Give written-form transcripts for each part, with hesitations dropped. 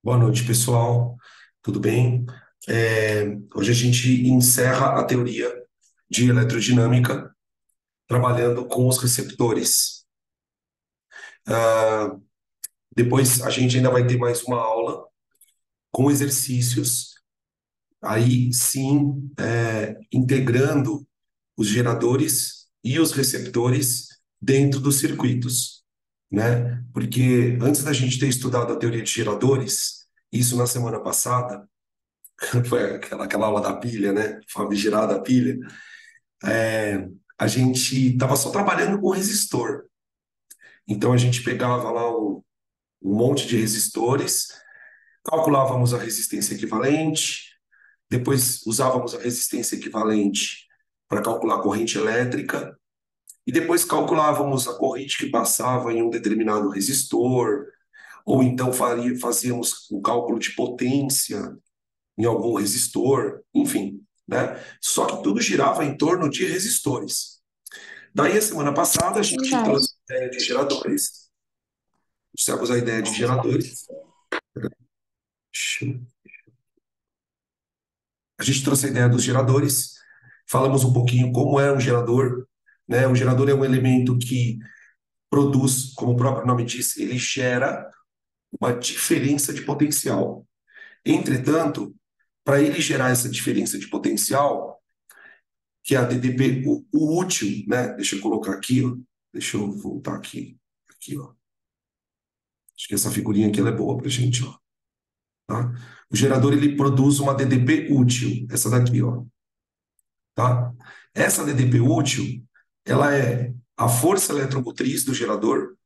Boa noite, pessoal. Tudo bem? Hoje a gente encerra a teoria de eletrodinâmica trabalhando com os receptores. Ah, Depois a gente ainda vai ter mais uma aula com exercícios, aí sim, integrando os geradores e os receptores dentro dos circuitos, né? Porque antes da gente ter estudado a teoria de geradores, isso na semana passada, foi aquela aula da pilha, né? Famigerada pilha. É, a gente estava só trabalhando com resistor. Então a gente pegava lá um monte de resistores, calculávamos a resistência equivalente, depois usávamos a resistência equivalente para calcular a corrente elétrica, e depois calculávamos a corrente que passava em um determinado resistor, ou então fazíamos o cálculo de potência em algum resistor, enfim, né? Só que tudo girava em torno de resistores. Daí, a semana passada, a gente Verdade. trouxe a ideia de geradores. Trouxemos a ideia de geradores. A gente trouxe a ideia dos geradores, falamos um pouquinho como é um gerador, né? O gerador é um elemento que produz, como o próprio nome diz, ele gera uma diferença de potencial. Entretanto, para ele gerar essa diferença de potencial, que é a DDP, o útil, né? Deixa eu colocar aqui, ó. Deixa eu voltar aqui, aqui, ó. Acho que essa figurinha aqui ela é boa para gente, ó. Tá? O gerador ele produz uma DDP útil, essa daqui, ó, tá? Essa DDP útil, ela é a força eletromotriz do gerador,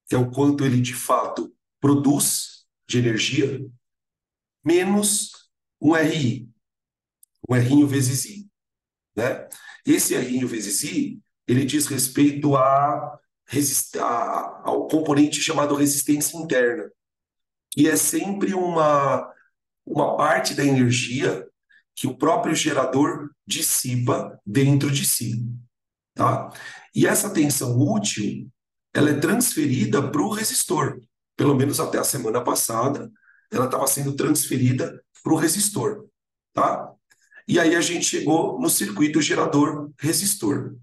que é o quanto ele de fato produz de energia, menos um RI, um R vezes I, né? Esse R vezes I, ele diz respeito ao componente chamado resistência interna, que é sempre uma parte da energia que o próprio gerador dissipa dentro de si, tá? E essa tensão útil, ela é transferida para o resistor. Pelo menos até a semana passada, ela estava sendo transferida para o resistor, tá? E aí a gente chegou no circuito gerador-resistor. O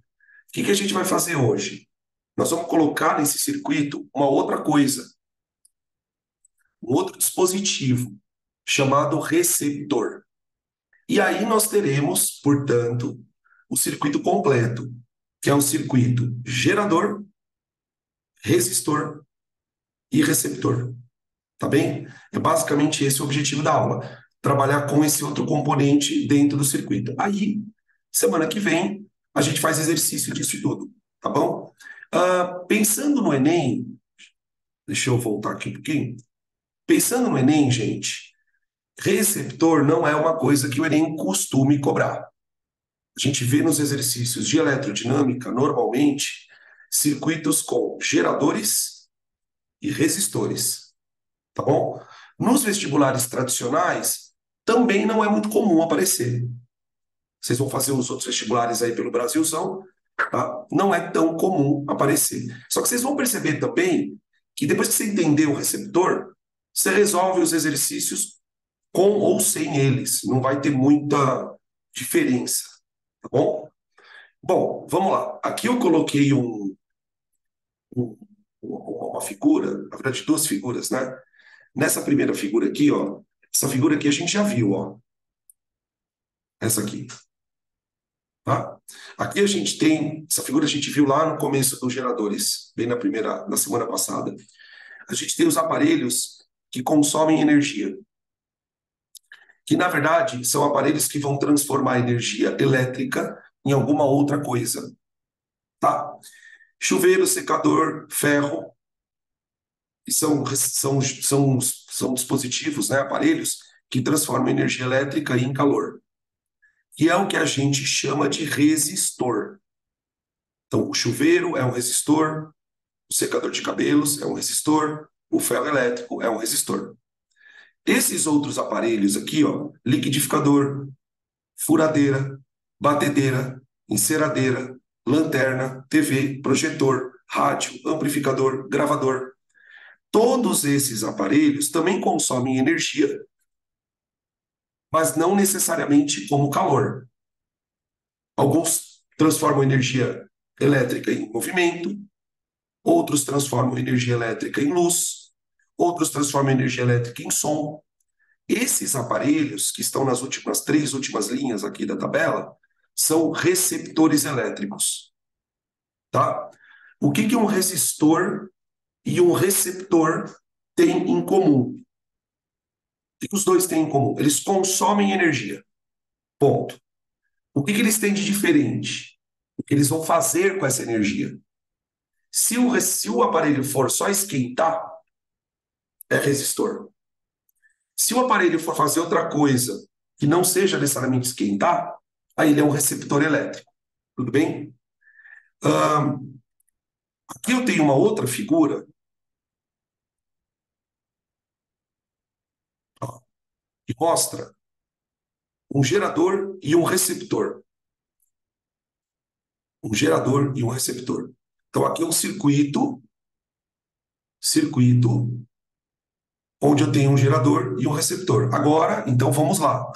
que a gente vai fazer hoje? Nós vamos colocar nesse circuito uma outra coisa, um outro dispositivo chamado receptor. E aí nós teremos, portanto, o circuito completo, que é o circuito gerador, resistor e receptor. Tá bem? É basicamente esse o objetivo da aula, trabalhar com esse outro componente dentro do circuito. Aí, semana que vem, a gente faz exercício disso tudo, tá bom? Pensando no Enem, deixa eu voltar aqui um pouquinho. Pensando no Enem, gente, receptor não é uma coisa que o Enem costume cobrar. A gente vê nos exercícios de eletrodinâmica, normalmente, circuitos com geradores e resistores, tá bom? Nos vestibulares tradicionais, também não é muito comum aparecer. Vocês vão fazer os outros vestibulares aí pelo Brasilzão, tá? Não é tão comum aparecer. Só que vocês vão perceber também que depois que você entender o receptor, você resolve os exercícios com ou sem eles. Não vai ter muita diferença, tá bom? Bom, vamos lá. Aqui eu coloquei um- uma figura, na verdade, duas figuras, né? Nessa primeira figura aqui, ó, essa figura aqui a gente já viu, ó, essa aqui, tá? Aqui a gente tem, essa figura a gente viu lá no começo dos geradores, bem na semana passada. A gente tem os aparelhos que consomem energia, que na verdade são aparelhos que vão transformar a energia elétrica em alguma outra coisa, tá? Chuveiro, secador, ferro, que são dispositivos, né, aparelhos que transformam energia elétrica em calor, que é o que a gente chama de resistor. Então, o chuveiro é um resistor, o secador de cabelos é um resistor, o ferro elétrico é um resistor. Esses outros aparelhos aqui, ó, liquidificador, furadeira, batedeira, enceradeira, lanterna, TV, projetor, rádio, amplificador, gravador, Todos esses aparelhos também consomem energia, mas não necessariamente como calor. Alguns transformam energia elétrica em movimento, outros transformam energia elétrica em luz, outros transformam energia elétrica em som. Esses aparelhos, que estão nas três últimas linhas aqui da tabela, são receptores elétricos, tá? O que um resistor e um receptor têm em comum? O que os dois têm em comum? Eles consomem energia, ponto. O que eles têm de diferente? O que eles vão fazer com essa energia? Se o aparelho for só esquentar, é resistor. Se o aparelho for fazer outra coisa que não seja necessariamente esquentar, aí ele é um receptor elétrico. Tudo bem? Aqui eu tenho uma outra figura, ó, que mostra um gerador e um receptor. Um gerador e um receptor. Então aqui é um circuito onde eu tenho um gerador e um receptor. Agora, então vamos lá.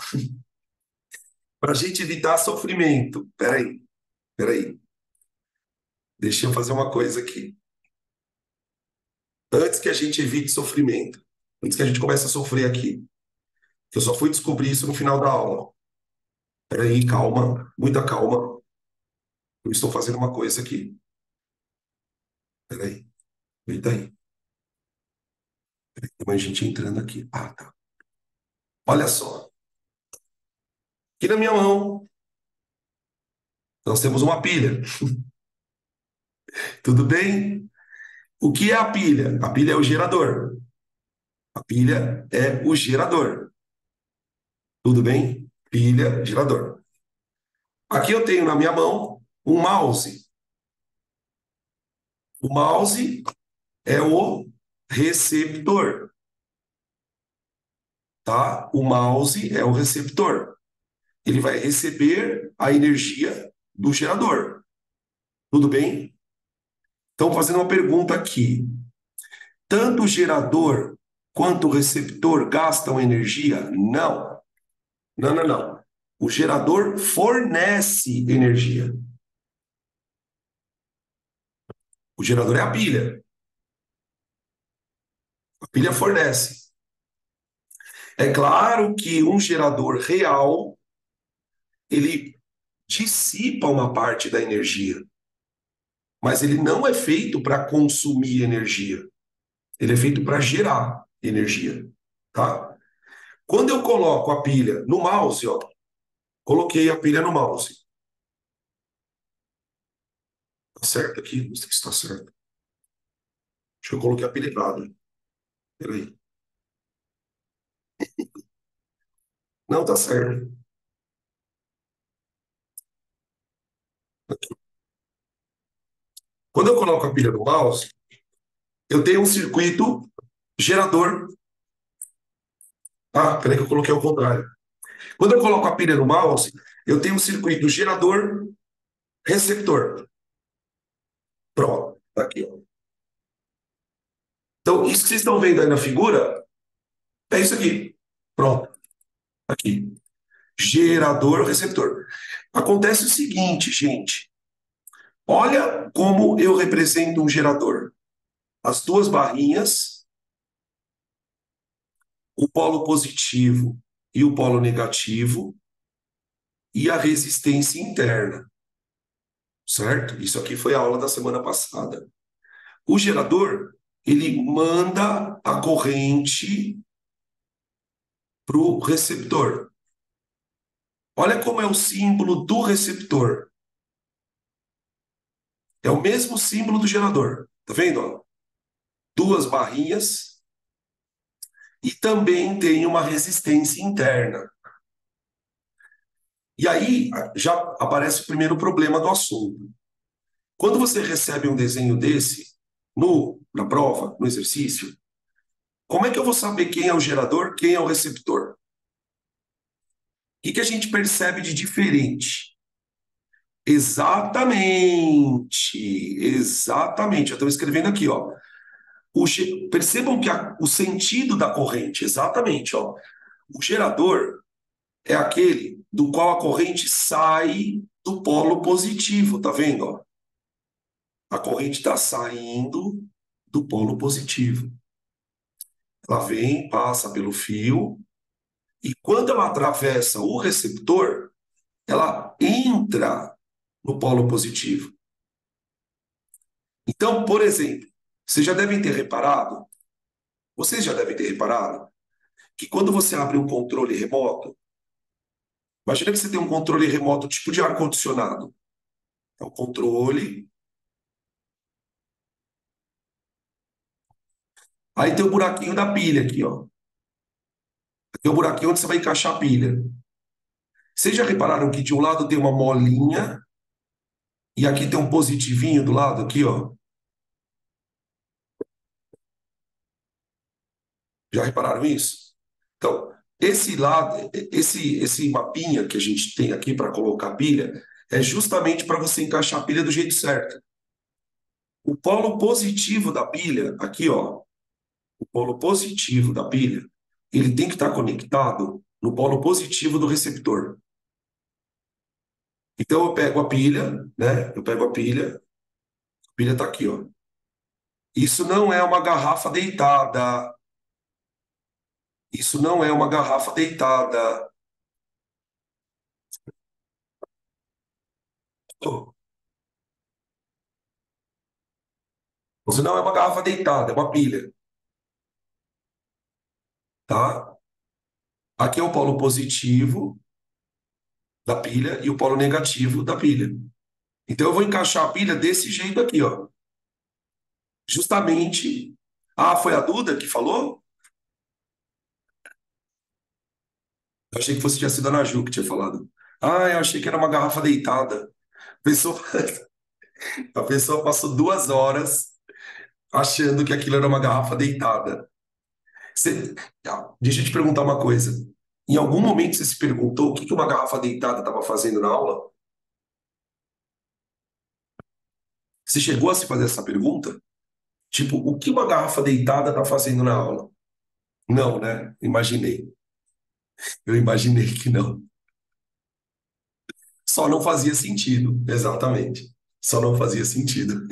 Para a gente evitar sofrimento. Peraí. Deixa eu fazer uma coisa aqui. Antes que a gente evite sofrimento, antes que a gente comece a sofrer aqui, que eu só fui descobrir isso no final da aula. Peraí, calma, muita calma. Eu estou fazendo uma coisa aqui. Peraí, eita aí. Tem mais gente entrando aqui. Ah, tá. Olha só. Aqui na minha mão, nós temos uma pilha. Tudo bem? O que é a pilha? A pilha é o gerador. A pilha é o gerador. Tudo bem? Pilha, gerador. Aqui eu tenho na minha mão um mouse. O mouse é o receptor, tá? O mouse é o receptor. Ele vai receber a energia do gerador. Tudo bem? Então, fazendo uma pergunta aqui. Tanto o gerador quanto o receptor gastam energia? Não. Não. O gerador fornece energia. O gerador é a pilha. A pilha fornece. É claro que um gerador real, ele dissipa uma parte da energia, mas ele não é feito para consumir energia. Ele é feito para gerar energia, tá? Quando eu coloco a pilha no mouse, ó, coloquei a pilha no mouse. Tá certo aqui? Não sei se está certo. Acho que eu coloquei a pilha errada. Peraí. Não, tá certo. Quando eu coloco a pilha no mouse, eu tenho um circuito gerador. Ah, peraí que eu coloquei ao contrário. Quando eu coloco a pilha no mouse, eu tenho um circuito gerador-receptor. Pronto, tá aqui, ó. Então, isso que vocês estão vendo aí na figura é isso aqui. Pronto, aqui. Gerador-receptor. Acontece o seguinte, gente. Olha como eu represento um gerador. As duas barrinhas, o polo positivo e o polo negativo, e a resistência interna, certo? Isso aqui foi a aula da semana passada. O gerador, ele manda a corrente para o receptor. Olha como é o símbolo do receptor. É o mesmo símbolo do gerador. Tá vendo? Ó? Duas barrinhas e também tem uma resistência interna. E aí já aparece o primeiro problema do assunto. Quando você recebe um desenho desse na prova, no exercício, como é que eu vou saber quem é o gerador, quem é o receptor? O que a gente percebe de diferente? Exatamente. Eu estou escrevendo aqui, ó. Percebam que o sentido da corrente, exatamente, ó. O gerador é aquele do qual a corrente sai do polo positivo, tá vendo? Ó? A corrente está saindo do polo positivo. Ela vem, passa pelo fio, e quando ela atravessa o receptor, ela entra no polo positivo. Então, por exemplo, vocês já devem ter reparado, que quando você abre um controle remoto, imagina que você tem um controle remoto tipo de ar-condicionado. É um controle. Aí tem o buraquinho da pilha aqui, ó. Tem o buraquinho onde você vai encaixar a pilha. Vocês já repararam que de um lado tem uma molinha e aqui tem um positivinho do lado aqui, ó? Já repararam isso? Então, esse lado, esse mapinha que a gente tem aqui para colocar a pilha, é justamente para você encaixar a pilha do jeito certo. O polo positivo da pilha, aqui, ó, o polo positivo da pilha, ele tem que estar conectado no polo positivo do receptor. Então eu pego a pilha, né? Eu pego a pilha está aqui, ó. Isso não é uma garrafa deitada. Isso não é uma garrafa deitada. Isso não é uma garrafa deitada, é uma pilha, tá? Aqui é o polo positivo da pilha e o polo negativo da pilha. Então eu vou encaixar a pilha desse jeito aqui, ó. Justamente. Ah, foi a Duda que falou? Eu achei que fosse tinha sido a Ana Ju que tinha falado. Ah, eu achei que era uma garrafa deitada. A pessoa, a pessoa passou 2 horas achando que aquilo era uma garrafa deitada. Deixa eu te perguntar uma coisa. Em algum momento você se perguntou o que uma garrafa deitada estava fazendo na aula? Você chegou a se fazer essa pergunta? Tipo, o que uma garrafa deitada está fazendo na aula? Não, né? Imaginei. Eu imaginei que não. Só não fazia sentido, exatamente. Só não fazia sentido.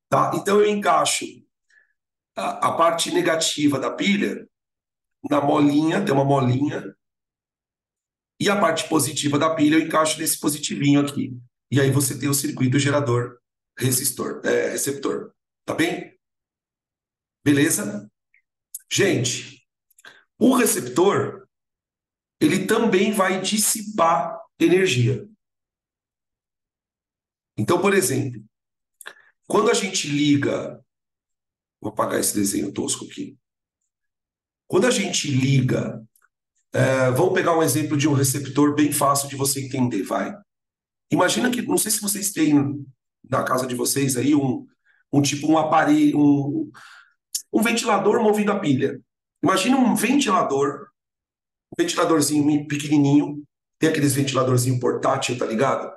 Tá? Então eu encaixo a parte negativa da pilha na molinha, tem uma molinha, e a parte positiva da pilha eu encaixo nesse positivinho aqui. E aí você tem o circuito gerador resistor, receptor. Tá bem? Beleza? Gente, o receptor, ele também vai dissipar energia. Então, por exemplo, quando a gente liga, vou apagar esse desenho tosco aqui. Quando a gente liga, vamos pegar um exemplo de um receptor bem fácil de você entender, vai. Imagina que, não sei se vocês têm na casa de vocês aí um tipo, um aparelho, um ventilador movido a pilha. Imagina um ventiladorzinho pequenininho, tem aqueles ventiladorzinho portátil, tá ligado?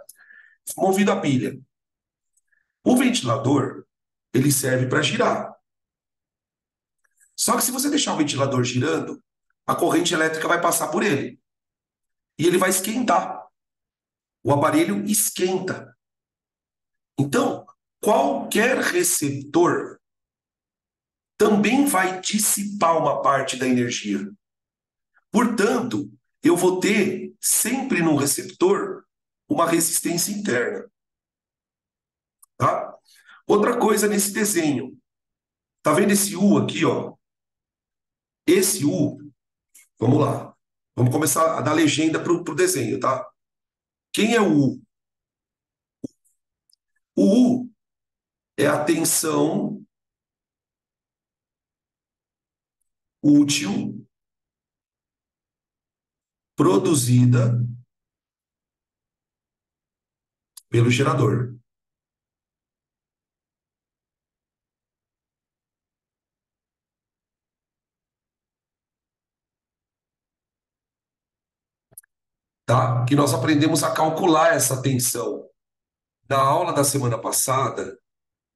Movido a pilha. O ventilador, ele serve para girar. Só que se você deixar o ventilador girando, a corrente elétrica vai passar por ele e ele vai esquentar. O aparelho esquenta. Então, qualquer receptor também vai dissipar uma parte da energia. Portanto, eu vou ter sempre no receptor uma resistência interna, tá? Outra coisa nesse desenho, tá vendo esse U aqui, ó? Esse U, vamos lá. Vamos começar a dar legenda para o desenho, tá? Quem é o U? O U é a tensão útil produzida pelo gerador. Tá? Que nós aprendemos a calcular essa tensão. Na aula da semana passada,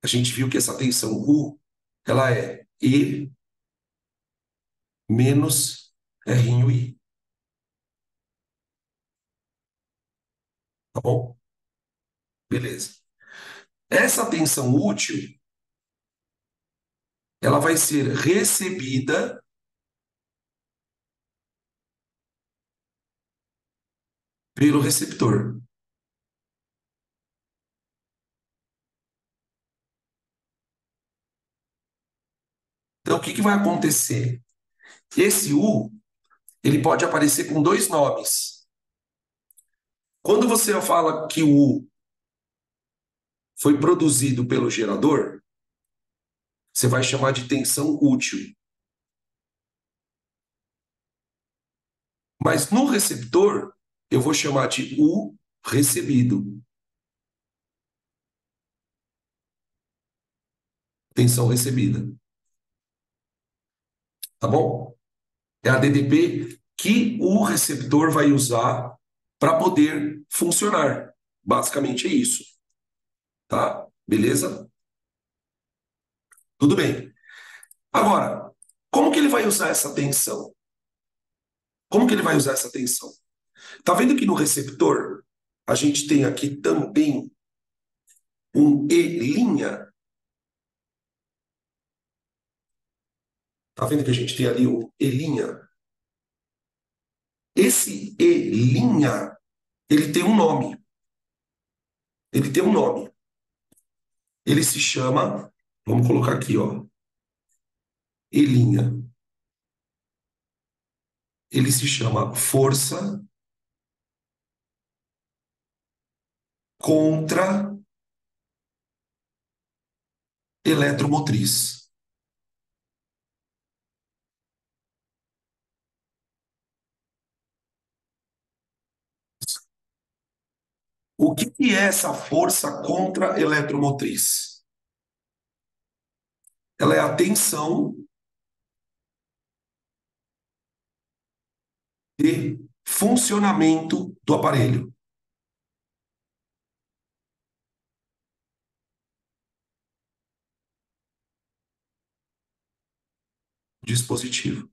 A gente viu que essa tensão U, ela é E menos Ri. Tá bom? Beleza. Essa tensão útil, ela vai ser recebida pelo receptor. Então, o que que vai acontecer? Esse U, ele pode aparecer com dois nomes. Quando você fala que o U foi produzido pelo gerador, você vai chamar de tensão útil. Mas no receptor, eu vou chamar de U recebido, tensão recebida. Tá bom? É a DDP que o receptor vai usar para poder funcionar. Basicamente é isso, tá? Beleza? Tudo bem. Agora, como que ele vai usar essa tensão? Como que ele vai usar essa tensão? Tá vendo que no receptor a gente tem aqui também um E'? Tá vendo que a gente tem ali um E'? Esse E', ele tem um nome. Ele tem um nome. Ele se chama, vamos colocar aqui, ó, E'. Ele se chama força contra eletromotriz. O que que é essa força contra eletromotriz? Ela é a tensão de funcionamento do aparelho, dispositivo.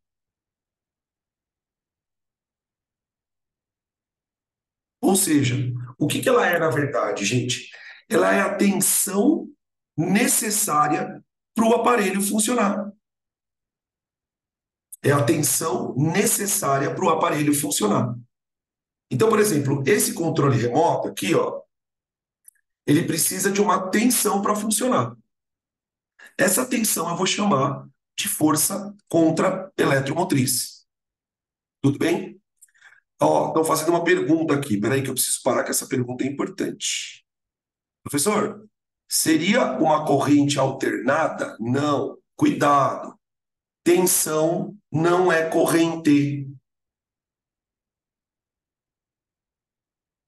Ou seja, o que que ela é na verdade, gente? Ela é a tensão necessária para o aparelho funcionar. É a tensão necessária para o aparelho funcionar. Então, por exemplo, esse controle remoto aqui, ó, ele precisa de uma tensão para funcionar. Essa tensão eu vou chamar de força contra eletromotriz. Tudo bem? Ó, estão fazendo uma pergunta aqui. Peraí que eu preciso parar, que essa pergunta é importante. Professor, seria uma corrente alternada? Não. Cuidado. Tensão não é corrente.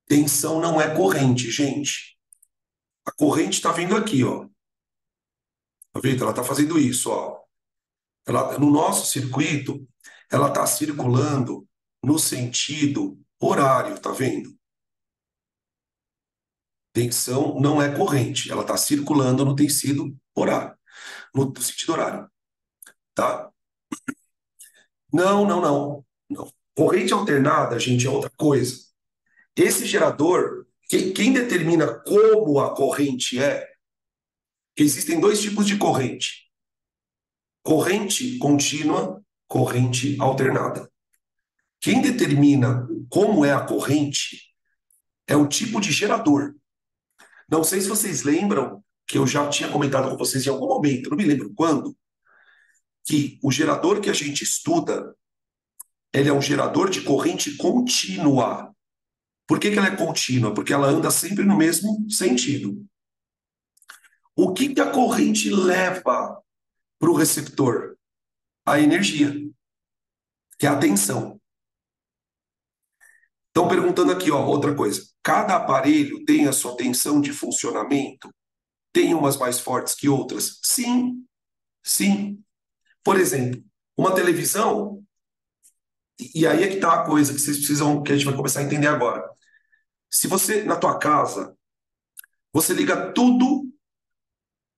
Tensão não é corrente, gente. A corrente está vindo aqui, ó. Tá vendo? Ela está fazendo isso, ó. Ela, no nosso circuito, ela está circulando no sentido horário, tá vendo? Tensão não é corrente, ela está circulando no tecido horário, no sentido horário, tá? Não, não, não, não. Corrente alternada, gente, é outra coisa. Esse gerador, quem determina como a corrente é, que existem dois tipos de corrente: corrente contínua, corrente alternada. Quem determina como é a corrente é o tipo de gerador. Não sei se vocês lembram que eu já tinha comentado com vocês em algum momento, não me lembro quando, que o gerador que a gente estuda, ele é um gerador de corrente contínua. Por que que ela é contínua? Porque ela anda sempre no mesmo sentido. O que que a corrente leva para o receptor? A energia, que é a tensão. Estão perguntando aqui, ó, outra coisa. Cada aparelho tem a sua tensão de funcionamento? Tem umas mais fortes que outras? Sim, sim. Por exemplo, uma televisão, e aí é que está a coisa que vocês precisam, que a gente vai começar a entender agora. Se você, na tua casa, você liga tudo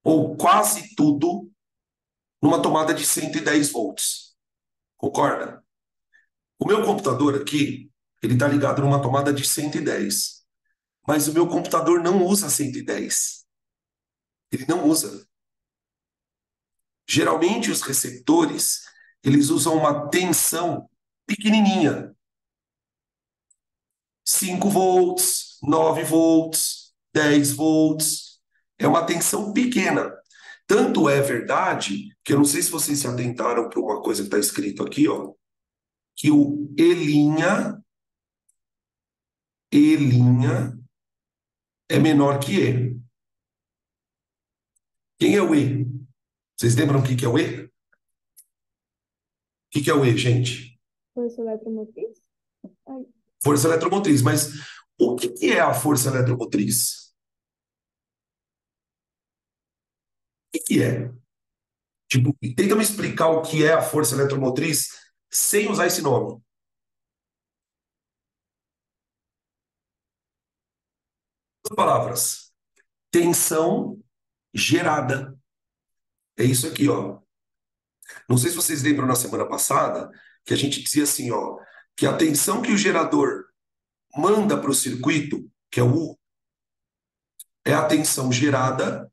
ou quase tudo, numa tomada de 110 volts. Concorda? O meu computador aqui, ele está ligado numa tomada de 110. Mas o meu computador não usa 110. Ele não usa. Geralmente os receptores, eles usam uma tensão pequenininha. 5 volts, 9 volts, 10 volts. É uma tensão pequena. Tanto é verdade que eu não sei se vocês se atentaram para uma coisa que está escrito aqui, ó, que o E' é menor que E. Quem é o E? Vocês lembram o que que é o E? O que que é o E, gente? Força eletromotriz? Ai, Força eletromotriz. Mas o que que é a força eletromotriz? O que que é? Tipo, tenta me explicar o que é a força eletromotriz sem usar esse nome. Duas palavras. Tensão gerada. É isso aqui, ó. Não sei se vocês lembram na semana passada que a gente dizia assim, ó, que a tensão que o gerador manda para o circuito, que é o U, é a tensão gerada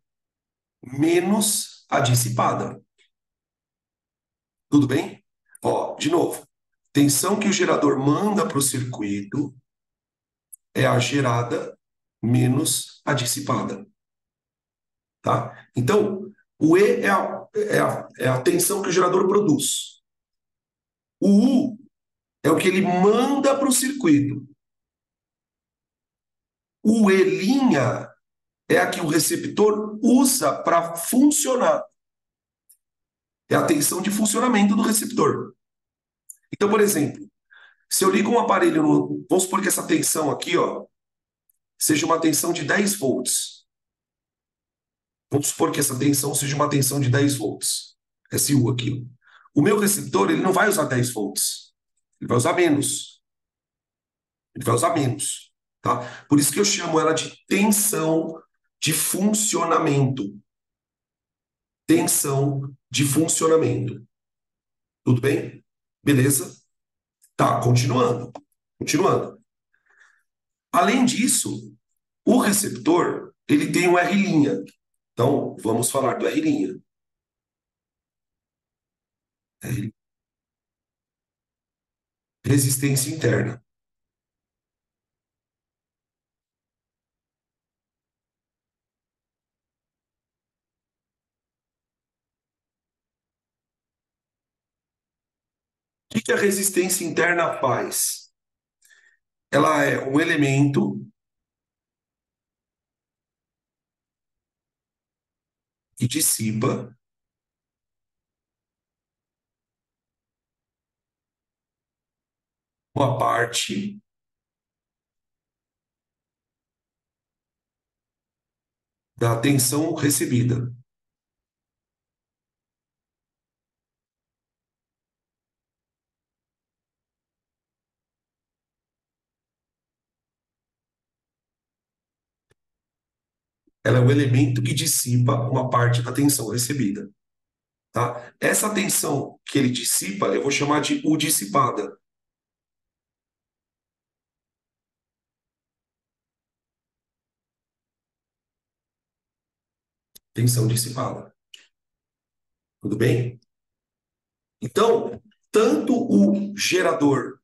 menos a dissipada. Tudo bem? Ó, de novo. Tensão que o gerador manda para o circuito é a gerada menos a dissipada. Tá? Então, o E é a tensão que o gerador produz. O U é o que ele manda para o circuito. O E' é a que o receptor usa para funcionar. É a tensão de funcionamento do receptor. Então, por exemplo, se eu ligo um aparelho no. Vamos supor que essa tensão aqui, ó, seja uma tensão de 10 volts. Vamos supor que essa tensão seja uma tensão de 10 volts. Esse U aqui. O meu receptor, ele não vai usar 10 volts. Ele vai usar menos. Ele vai usar menos. Tá? Por isso que eu chamo ela de tensão de funcionamento. Tensão de funcionamento. Tudo bem? Beleza? Tá, continuando. Continuando. Além disso, o receptor, ele tem um R'. Então, vamos falar do R'. R'. Resistência interna. O que a resistência interna faz? Ela é um elemento que dissipa uma parte da tensão recebida. Ela é um elemento que dissipa uma parte da tensão recebida. Tá? Essa tensão que ele dissipa, eu vou chamar de U dissipada. Tensão dissipada. Tudo bem? Então, tanto o gerador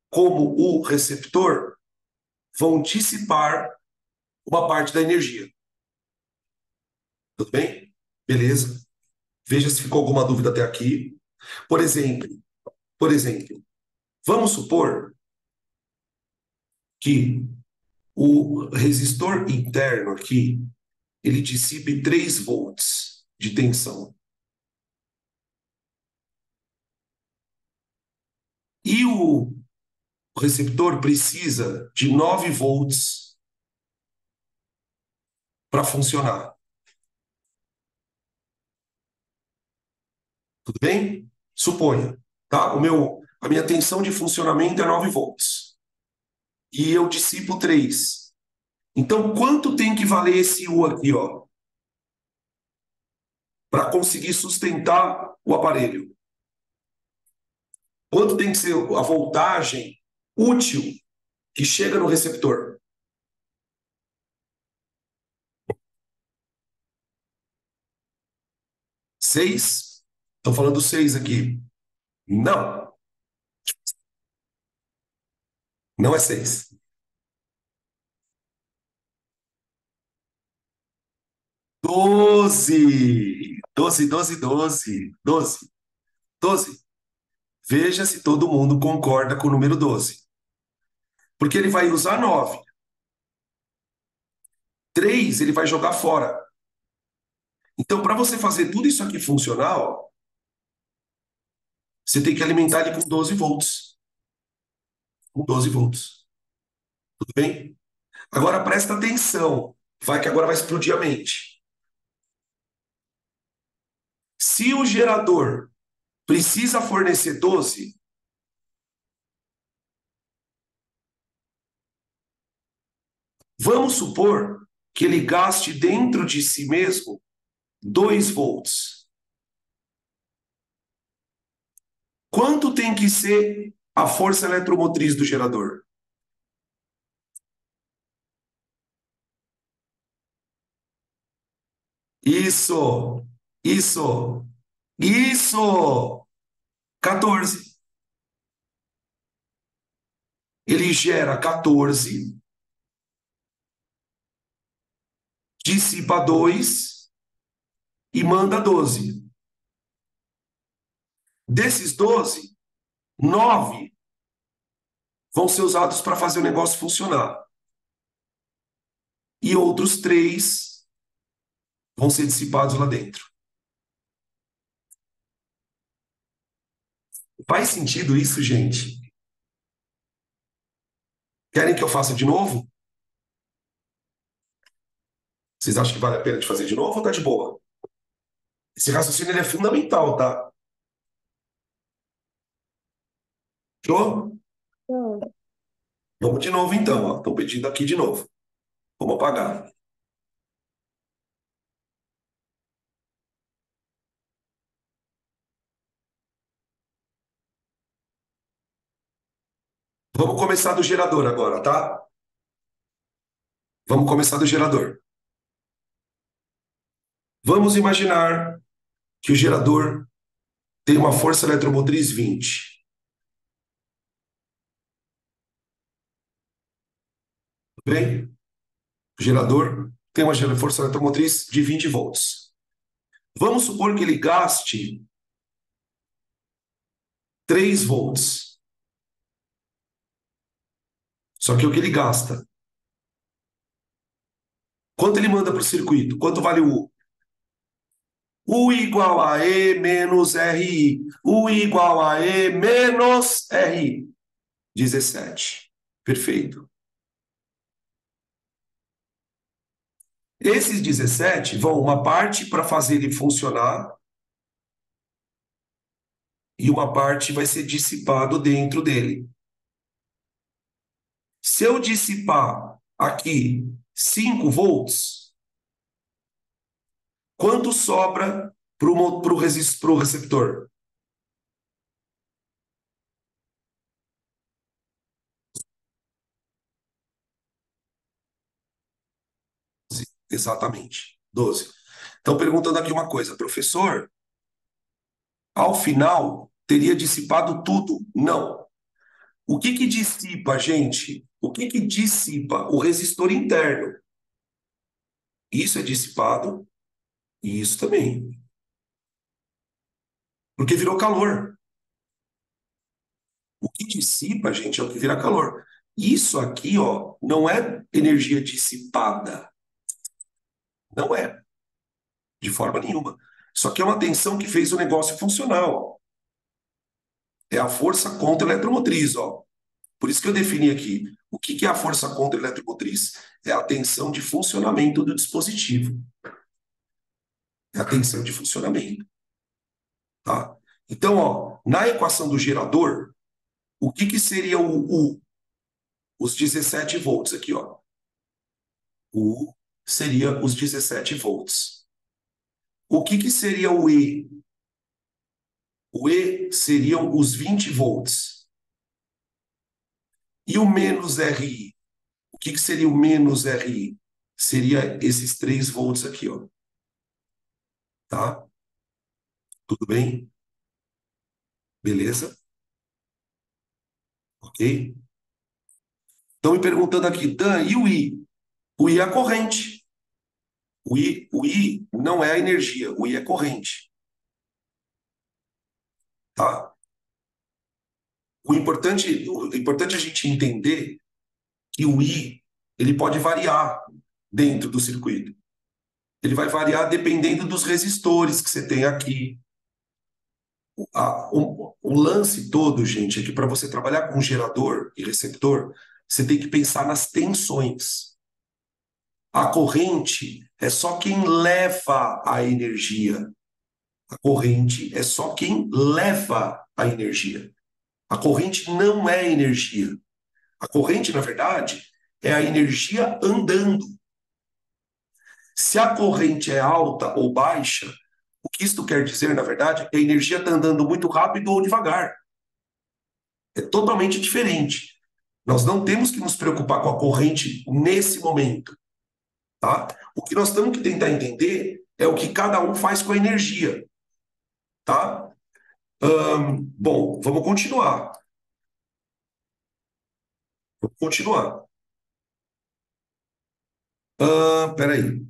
como o receptor vão dissipar uma parte da energia. Tudo bem? Beleza. Veja se ficou alguma dúvida até aqui. Por exemplo, por exemplo, vamos supor que o resistor interno aqui, ele dissipe 3 volts de tensão. E o receptor precisa de 9 volts para funcionar. Tudo bem? Suponha, tá? A minha tensão de funcionamento é 9 volts. E eu dissipo 3. Então, quanto tem que valer esse U aqui, ó? para conseguir sustentar o aparelho? Quanto tem que ser a voltagem útil que chega no receptor? 6? Estou falando 6 aqui. Não, não é 6. 12. 12, 12, 12. 12. 12. Veja se todo mundo concorda com o número 12. Porque ele vai usar 9. 3 ele vai jogar fora. Então, para você fazer tudo isso aqui funcionar, ó, você tem que alimentar ele com 12 volts. Com 12 volts. Tudo bem? Agora presta atenção. Vai que agora vai explodir a mente. Se o gerador precisa fornecer 12, vamos supor que ele gaste dentro de si mesmo 2 volts. Quanto tem que ser a força eletromotriz do gerador? Isso, isso, isso! 14. Ele gera 14, dissipa 2 e manda 12. Desses 12, 9 vão ser usados para fazer o negócio funcionar. E outros 3 vão ser dissipados lá dentro. Faz sentido isso, gente? Querem que eu faça de novo? Vocês acham que vale a pena de fazer de novo ou tá de boa? Esse raciocínio ele é fundamental, tá? Show? Então, Vamos de novo então, estão pedindo aqui de novo. Vamos apagar. Vamos começar do gerador agora, tá? Vamos começar do gerador. Vamos imaginar que o gerador tem uma força eletromotriz 20. Tudo bem? O gerador tem uma força eletromotriz de 20 volts. Vamos supor que ele gaste 3 volts. Só que o que ele gasta? Quanto ele manda para o circuito? Quanto vale o U? U igual a E menos RI. U igual a E menos RI. 17. Perfeito. Esses 17 vão uma parte para fazer ele funcionar e uma parte vai ser dissipado dentro dele. Se eu dissipar aqui 5 volts, quanto sobra para o receptor? Exatamente, 12. Estão perguntando aqui uma coisa, professor, ao final teria dissipado tudo? Não. O que que dissipa, gente? O que que dissipa? O resistor interno. Isso é dissipado e isso também. Porque virou calor. O que dissipa, gente, é o que vira calor. Isso aqui, ó, não é energia dissipada. Não é, de forma nenhuma. Isso aqui é uma tensão que fez o negócio funcionar, ó. É a força contra-eletromotriz, ó. Por isso que eu defini aqui. O que que é a força contra-eletromotriz? É a tensão de funcionamento do dispositivo. É a tensão de funcionamento, tá? Então, ó, na equação do gerador, o que que seria os 17 volts aqui, ó? O U seria os 17 volts. O que seria o E? O E seriam os 20 volts. E o menos RI? O que seria o menos RI? Seria esses 3 volts aqui, ó. Tá? Tudo bem? Beleza? Ok? Estão me perguntando aqui, Dan, e o I? O I é a corrente. O I não é a energia, o I é corrente. Tá? O importante é a gente entender que o I ele pode variar dentro do circuito. Ele vai variar dependendo dos resistores que você tem aqui. O lance todo, gente, é que para você trabalhar com gerador e receptor, você tem que pensar nas tensões. A corrente é só quem leva a energia. A corrente é só quem leva a energia. A corrente não é energia. A corrente, na verdade, é a energia andando. Se a corrente é alta ou baixa, o que isto quer dizer, na verdade, é que a energia está andando muito rápido ou devagar. É totalmente diferente. Nós não temos que nos preocupar com a corrente nesse momento, tá? O que nós temos que tentar entender é o que cada um faz com a energia, tá? Bom, vamos continuar. Vamos continuar. Peraí.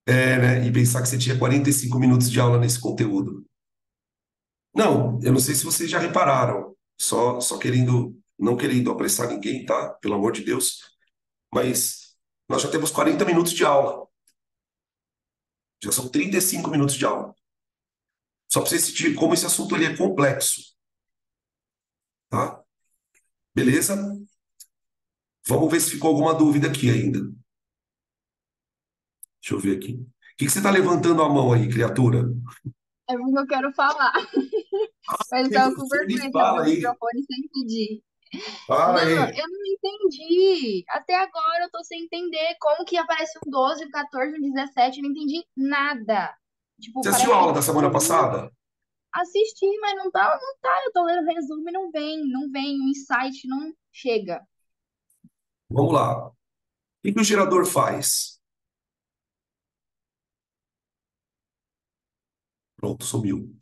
Né? E pensar que você tinha 45 minutos de aula nesse conteúdo. Não, eu não sei se vocês já repararam, só querendo, não querendo apressar ninguém, tá? Pelo amor de Deus, mas nós já temos 40 minutos de aula, já são 35 minutos de aula. Só para você sentir como esse assunto ele é complexo, tá? Beleza? Vamos ver se ficou alguma dúvida aqui ainda. Deixa eu ver aqui. O que você está levantando a mão aí, criatura? É porque eu quero falar. Mas eu tava com vergonha de abrir Fala o aí, microfone sem pedir. fala Não, aí. eu não entendi. Até agora eu tô sem entender como que aparece um 12, um 14, um 17. Eu não entendi nada. Tipo, Você assistiu a parece que aula da semana passada? assisti, mas não tá, não tá. Eu tô lendo resumo e não vem. O insight não chega. Vamos lá. O que o gerador faz? Pronto, sumiu.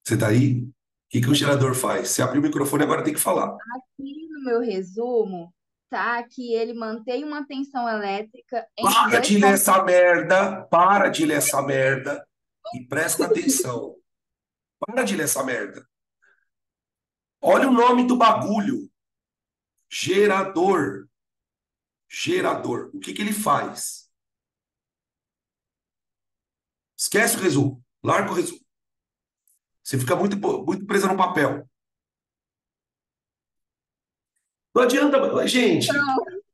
Você tá aí? O que o gerador faz? Você abriu o microfone, agora tem que falar. Aqui no meu resumo, tá que ele mantém uma tensão elétrica entre Para dois de ler pontos. essa merda, para de ler essa merda e presta atenção. Para de ler essa merda. Olha o nome do bagulho. Gerador. Gerador. O que ele faz? Esquece o resumo. Larga o resumo. Você fica muito presa no papel. Não adianta, gente. Pronto.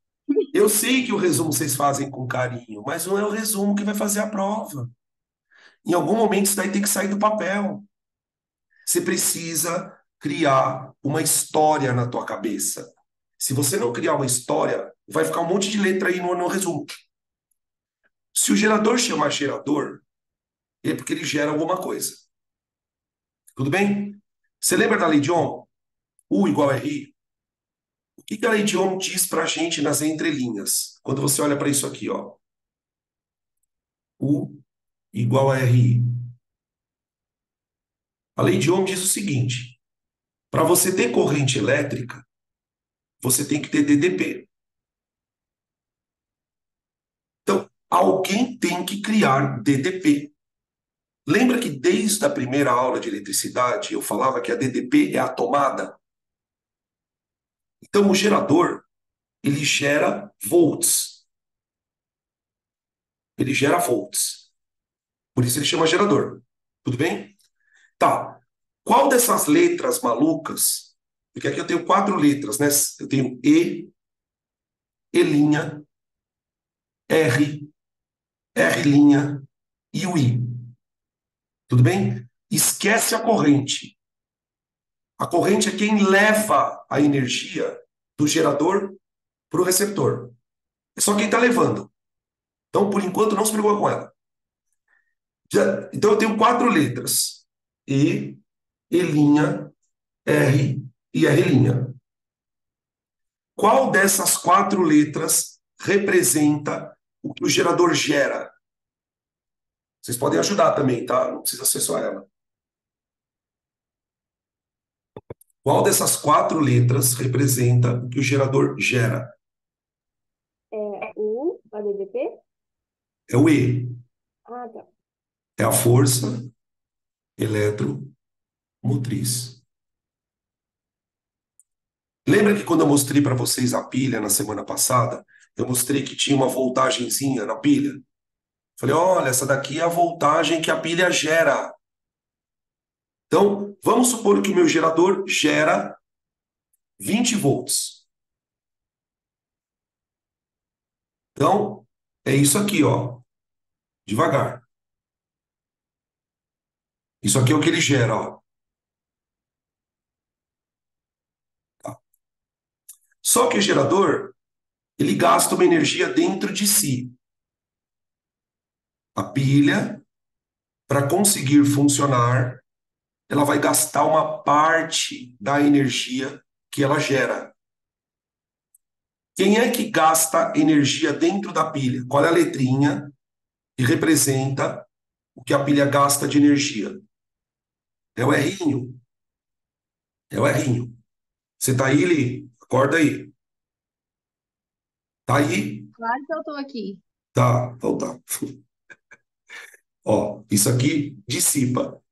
Eu sei que o resumo vocês fazem com carinho, mas não é o resumo que vai fazer a prova. Em algum momento isso daí tem que sair do papel. Você precisa criar uma história na tua cabeça. Se você não criar uma história, vai ficar um monte de letra aí no resumo. Se o gerador chamar gerador, é porque ele gera alguma coisa. Tudo bem? Você lembra da lei de Ohm? U igual a RI? O que a lei de Ohm diz para a gente nas entrelinhas? Quando você olha para isso aqui, ó. U igual a RI. A lei de Ohm diz o seguinte: para você ter corrente elétrica, você tem que ter DDP. Então, alguém tem que criar DDP. Lembra que desde a primeira aula de eletricidade eu falava que a DDP é a tomada? Então, o gerador, ele gera volts. Ele gera volts. Por isso ele chama gerador. Tudo bem? Tá. Qual dessas letras malucas? Porque aqui eu tenho 4 letras, né? Eu tenho E', R, R' e o I. Tudo bem? Esquece a corrente. A corrente é quem leva a energia do gerador para o receptor. É só quem está levando. Então, por enquanto, não se preocupa com ela. Então, eu tenho 4 letras. E, R e R'. Qual dessas 4 letras representa o que o gerador gera? Vocês podem ajudar também, tá? Não precisa ser só ela. Qual dessas 4 letras representa o que o gerador gera? É o ADVP? É o E. Ah, tá. É a força eletromotriz. Lembra que quando eu mostrei para vocês a pilha na semana passada, eu mostrei que tinha uma voltagenzinha na pilha? Falei, olha, essa daqui é a voltagem que a pilha gera. Então, vamos supor que o meu gerador gera 20 volts. Então, é isso aqui, ó. Devagar. Isso aqui é o que ele gera, ó. Tá. Só que o gerador, ele gasta uma energia dentro de si. A pilha, para conseguir funcionar, ela vai gastar uma parte da energia que ela gera. Quem é que gasta energia dentro da pilha? Qual é a letrinha que representa o que a pilha gasta de energia? É o Rzinho. É o Rzinho. Você tá aí, Li? Acorda aí. Tá aí? Claro que eu tô aqui. Tá, então tá. Ó, isso aqui dissipa.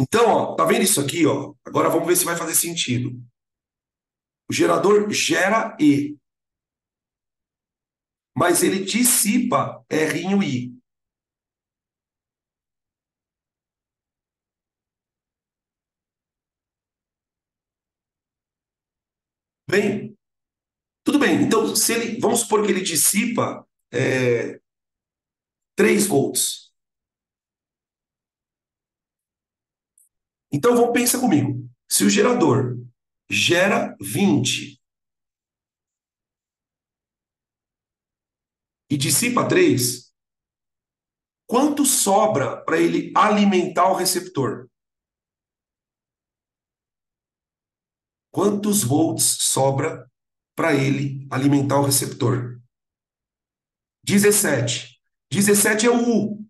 Então, ó, tá vendo isso aqui, ó? Agora vamos ver se vai fazer sentido. O gerador gera E, mas ele dissipa Rinho I. Bem, tudo bem. Então, se ele, vamos supor que ele dissipa 3 volts. Então, vamos pensar comigo. Se o gerador gera 20 e dissipa 3, quanto sobra para ele alimentar o receptor? Quantos volts sobra para ele alimentar o receptor? 17. 17 é o U.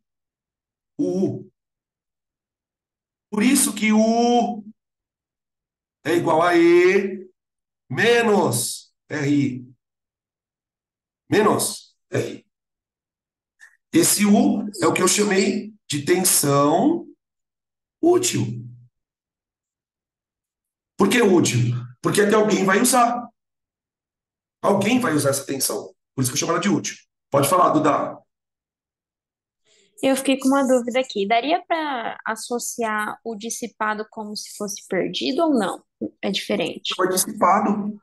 O U. Por isso que U é igual a E menos RI. Menos RI. Esse U é o que eu chamei de tensão útil. Por que útil? Porque é que alguém vai usar. Alguém vai usar essa tensão. Por isso que eu chamo ela de útil. Pode falar, Duda. Eu fiquei com uma dúvida aqui. Daria para associar o dissipado como se fosse perdido ou não? É diferente. Chama dissipado.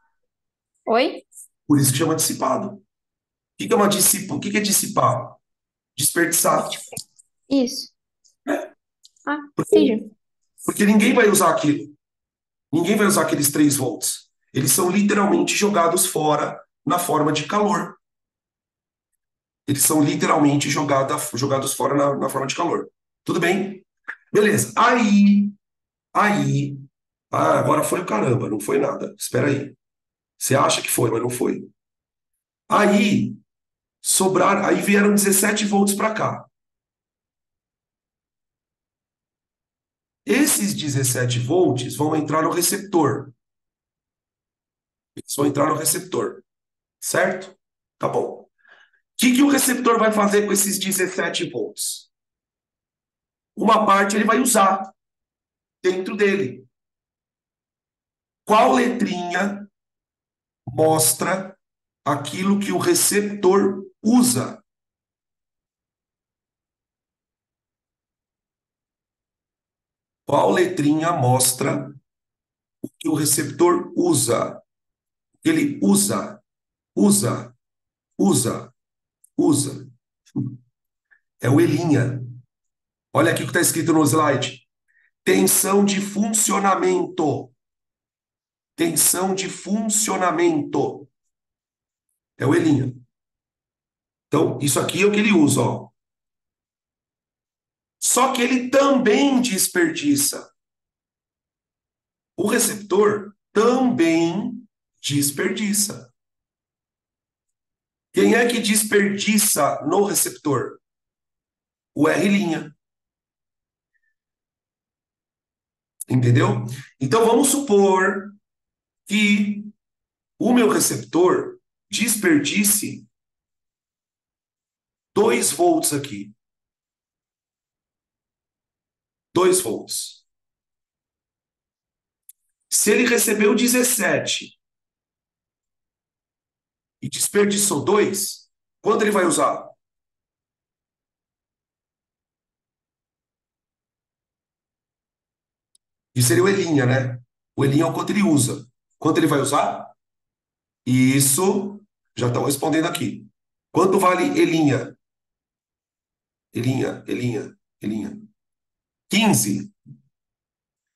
Oi? Por isso que chama dissipado. O que é uma dissipa? O que é dissipar? Desperdiçar. Isso. Né? Ah, Porque, entendi. porque ninguém vai usar aquilo. Ninguém vai usar aqueles 3 volts. Eles são literalmente jogados fora na forma de calor. Eles são literalmente jogados fora na forma de calor. Tudo bem? Beleza. Aí. Agora foi o caramba, não foi nada. Espera aí. Você acha que foi, mas não foi. Aí, aí vieram 17 volts para cá. Esses 17 volts vão entrar no receptor. Eles vão entrar no receptor. Certo? Tá bom. O que o receptor vai fazer com esses 17 volts? Uma parte ele vai usar dentro dele. Qual letrinha mostra aquilo que o receptor usa? Qual letrinha mostra o que o receptor usa? Ele usa, usa, usa. É o Elinha. Olha aqui o que está escrito no slide. Tensão de funcionamento. Tensão de funcionamento. É o Elinha. Então, isso aqui é o que ele usa, ó. Só que ele também desperdiça. O receptor também desperdiça. Quem é que desperdiça no receptor? O R'. Entendeu? Então vamos supor que o meu receptor desperdice 2 volts aqui. 2 volts. Se ele recebeu 17 e desperdiçou 2, quanto ele vai usar? Isso seria o Elinha, né? O Elinha é o quanto ele usa. Quanto ele vai usar? Isso, já estão respondendo aqui. Quanto vale Elinha? Elinha. 15.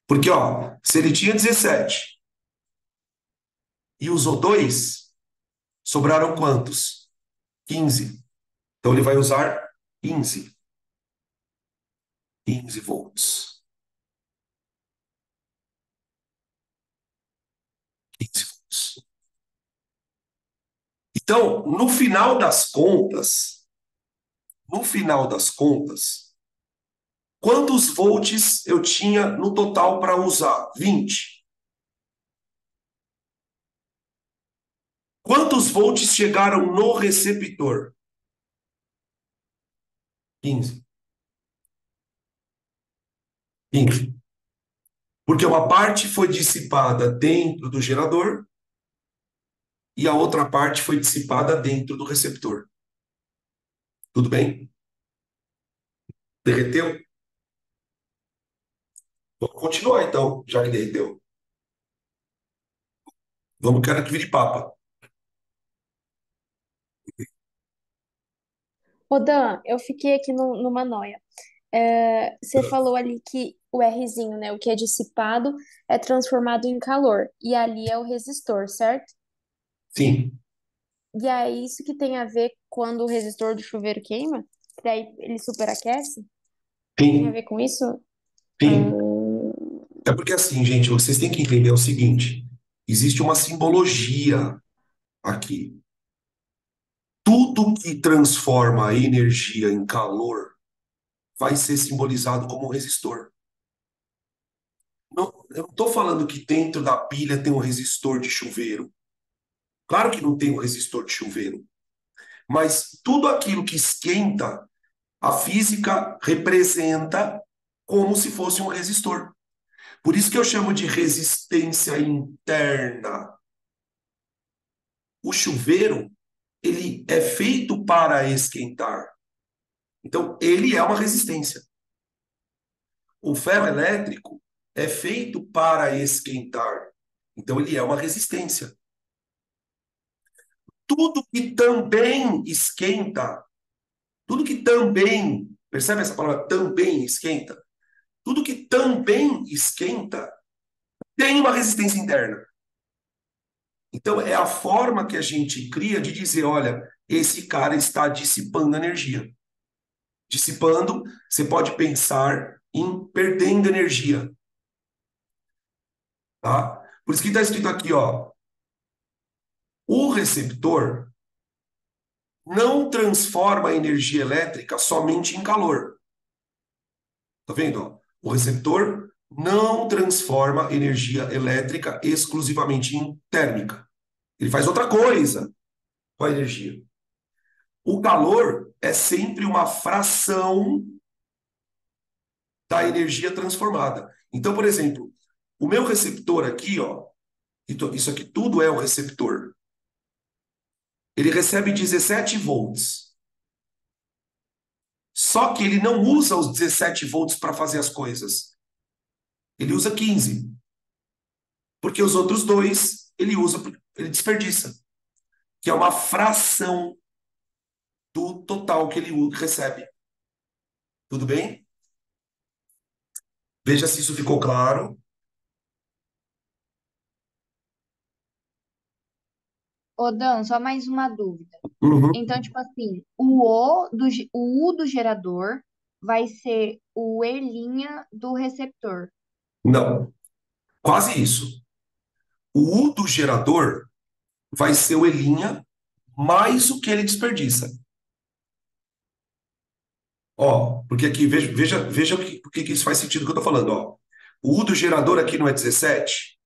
Porque, ó, se ele tinha 17 e usou 2, sobraram quantos? 15. Então ele vai usar 15. 15 volts. 15 volts. Então, no final das contas, quantos volts eu tinha no total para usar? 20. Quantos volts chegaram no receptor? 15. 15. Porque uma parte foi dissipada dentro do gerador e a outra parte foi dissipada dentro do receptor. Tudo bem? Derreteu? Vamos continuar então, já que derreteu. Vamos, quero que vire papa. Ô, Dan, eu fiquei aqui numa noia. Você falou ali que o Rzinho, né, o que é dissipado, é transformado em calor. E ali é o resistor, certo? Sim, E é isso que tem a ver quando o resistor do chuveiro queima? Que daí ele superaquece? Tem a sim, ver com isso? sim. Hum, É porque assim, gente, vocês têm que entender o seguinte: existe uma simbologia aqui. Tudo que transforma a energia em calor vai ser simbolizado como um resistor. Eu não estou falando que dentro da pilha tem um resistor de chuveiro. Claro que não tem um resistor de chuveiro. Mas tudo aquilo que esquenta, a física representa como se fosse um resistor. Por isso que eu chamo de resistência interna. O chuveiro, ele é feito para esquentar. Então, ele é uma resistência. O ferro elétrico é feito para esquentar. Então, ele é uma resistência. Tudo que também esquenta, tudo que também, percebe essa palavra também esquenta? Tudo que também esquenta tem uma resistência interna. Então, é a forma que a gente cria de dizer: olha, esse cara está dissipando energia. Dissipando, você pode pensar em perdendo energia, tá? Por isso que está escrito aqui, ó, o receptor não transforma a energia elétrica somente em calor. Tá vendo? Ó? O receptor não transforma energia elétrica exclusivamente em térmica. Ele faz outra coisa com a energia. O calor é sempre uma fração da energia transformada. Então, por exemplo, o meu receptor aqui, ó, isso aqui tudo é o receptor. Ele recebe 17 volts. Só que ele não usa os 17 volts para fazer as coisas. Ele usa 15. Porque os outros dois ele desperdiça. Que é uma fração do total que ele recebe. Tudo bem? Veja se isso ficou claro. Ô, Dan, só mais uma dúvida. Uhum. Então, tipo assim, o U do gerador vai ser o E' do receptor. Não, quase isso. O U do gerador vai ser o E' mais o que ele desperdiça. Ó, porque aqui, veja o que isso faz sentido que eu tô falando, ó. O U do gerador aqui não é 17?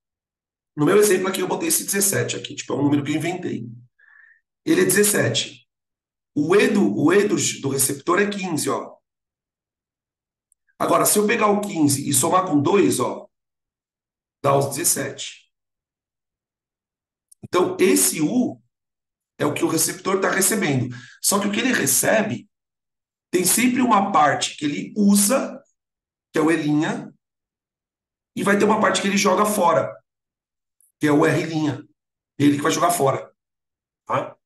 No meu exemplo aqui, eu botei esse 17 aqui, tipo, é um número que eu inventei. Ele é 17. O E do receptor é 15, ó. Agora, se eu pegar o 15 e somar com 2, ó, dá os 17. Então, esse U é o que o receptor está recebendo. Só que o que ele recebe tem sempre uma parte que ele usa, que é o E', e vai ter uma parte que ele joga fora, que é o R'. Ele que vai jogar fora, tá?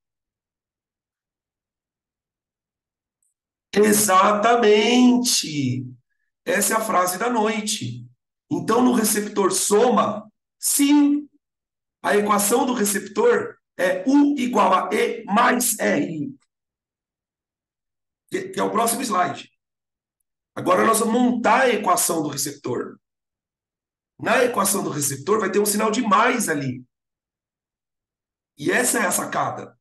Exatamente! Essa é a frase da noite. Então, no receptor soma, sim, a equação do receptor é U igual a E mais R, que é o próximo slide. Agora nós vamos montar a equação do receptor. Na equação do receptor vai ter um sinal de mais ali. E essa é a sacada.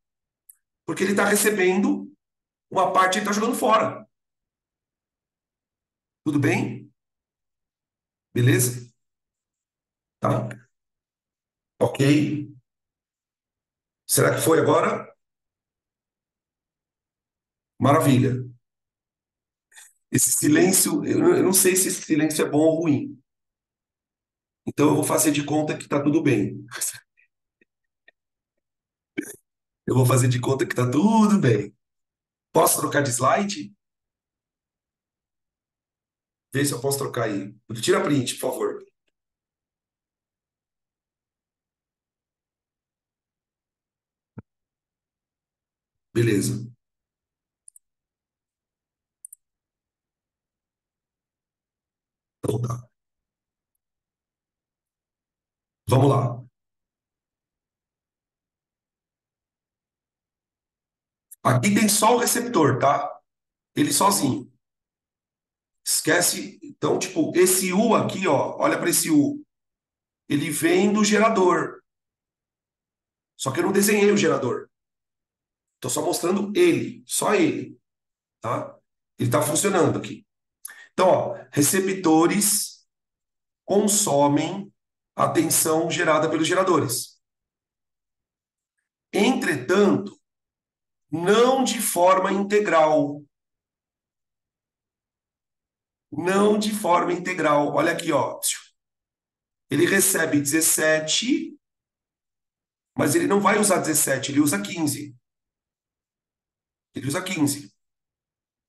Porque ele está recebendo uma parte, ele está jogando fora. Tudo bem? Beleza? Tá? Ok. Será que foi agora? Maravilha. Esse silêncio, eu não sei se esse silêncio é bom ou ruim. Então eu vou fazer de conta que está tudo bem. Eu vou fazer de conta que está tudo bem. Posso trocar de slide? Vê se eu posso trocar aí. Tira print, por favor. Beleza. Então tá. Vamos lá. Aqui tem só o receptor, tá? Ele sozinho. Esquece. Então, tipo, esse U aqui, ó, olha para esse U. Ele vem do gerador. Só que eu não desenhei o gerador. Estou só mostrando ele, só ele, tá? Ele está funcionando aqui. Então, ó, receptores consomem a tensão gerada pelos geradores. Entretanto, não de forma integral. Não de forma integral. Olha aqui, ó. Ele recebe 17, mas ele não vai usar 17, ele usa 15. Ele usa 15.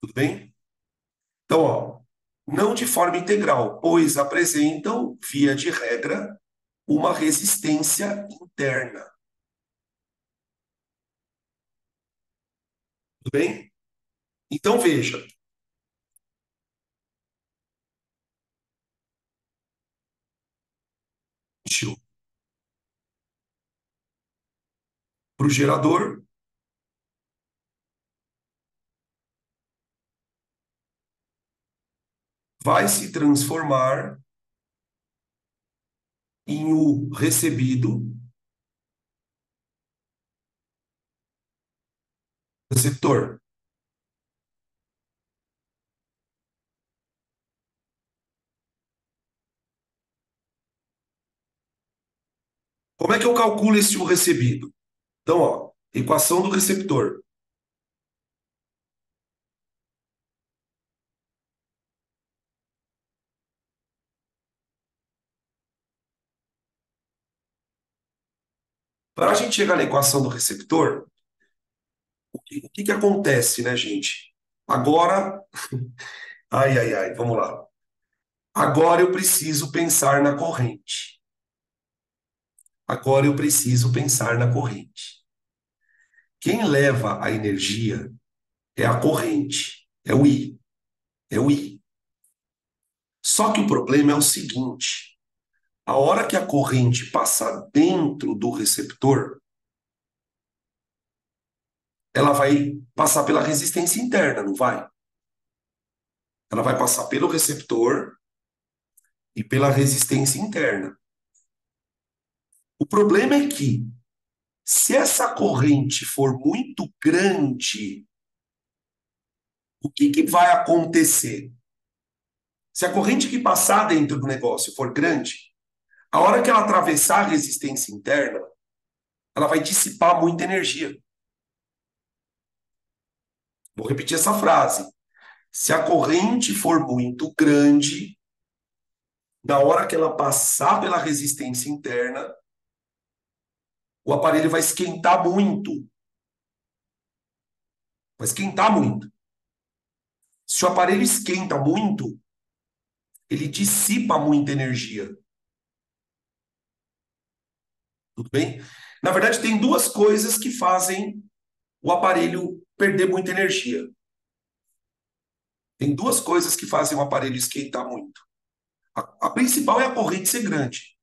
Tudo bem? Então, ó, não de forma integral, pois apresentam, via de regra, uma resistência interna. Tudo bem? Então, veja. Para o gerador, vai se transformar em o recebido, receptor. Como é que eu calculo esse o recebido? Então, ó, equação do receptor. Para a gente chegar na equação do receptor, o que acontece, né, gente? Agora, ai, ai, ai, vamos lá. Agora eu preciso pensar na corrente. Agora eu preciso pensar na corrente. Quem leva a energia é a corrente, é o I, é o I. Só que o problema é o seguinte: a hora que a corrente passa dentro do receptor, ela vai passar pela resistência interna, não vai? Ela vai passar pelo receptor e pela resistência interna. O problema é que, se essa corrente for muito grande, o que que vai acontecer? Se a corrente que passar dentro do negócio for grande, a hora que ela atravessar a resistência interna, ela vai dissipar muita energia. Vou repetir essa frase. Se a corrente for muito grande, na hora que ela passar pela resistência interna, o aparelho vai esquentar muito. Vai esquentar muito. Se o aparelho esquenta muito, ele dissipa muita energia. Tudo bem? Na verdade, tem duas coisas que fazem o aparelho perder muita energia. Tem duas coisas que fazem o aparelho esquentar muito. A principal é a corrente ser grande.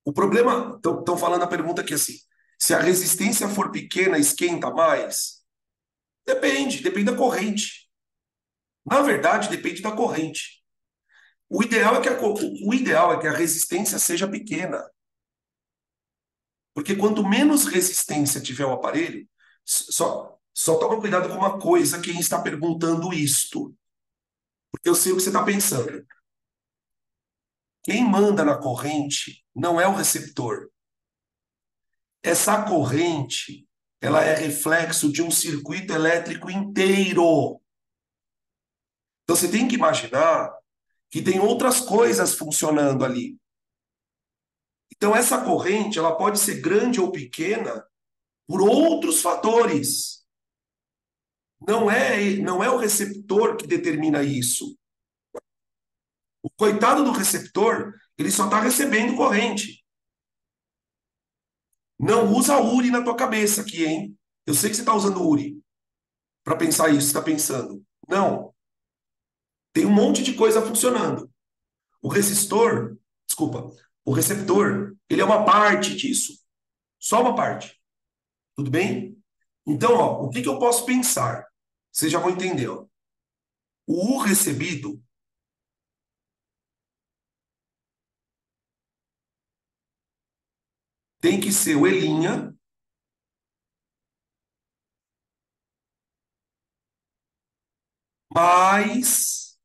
O problema, estão falando a pergunta aqui assim, se a resistência for pequena, esquenta mais? Depende da corrente. Na verdade, depende da corrente. O ideal é que a resistência seja pequena. Porque quanto menos resistência tiver o aparelho, só toma cuidado com uma coisa quem está perguntando isto. Porque eu sei o que você está pensando. Quem manda na corrente não é o receptor. Essa corrente, ela é reflexo de um circuito elétrico inteiro. Então você tem que imaginar que tem outras coisas funcionando ali. Então essa corrente, ela pode ser grande ou pequena por outros fatores. Não é o receptor que determina isso. O coitado do receptor, ele só está recebendo corrente. Não usa URI na tua cabeça aqui, hein? Eu sei que você está usando URI para pensar isso, você está pensando. Não. Tem um monte de coisa funcionando. O resistor, desculpa, o receptor, ele é uma parte disso. Só uma parte. Tudo bem? Então, ó, o que que eu posso pensar? Vocês já vão entender, ó. O U recebido tem que ser o E' mais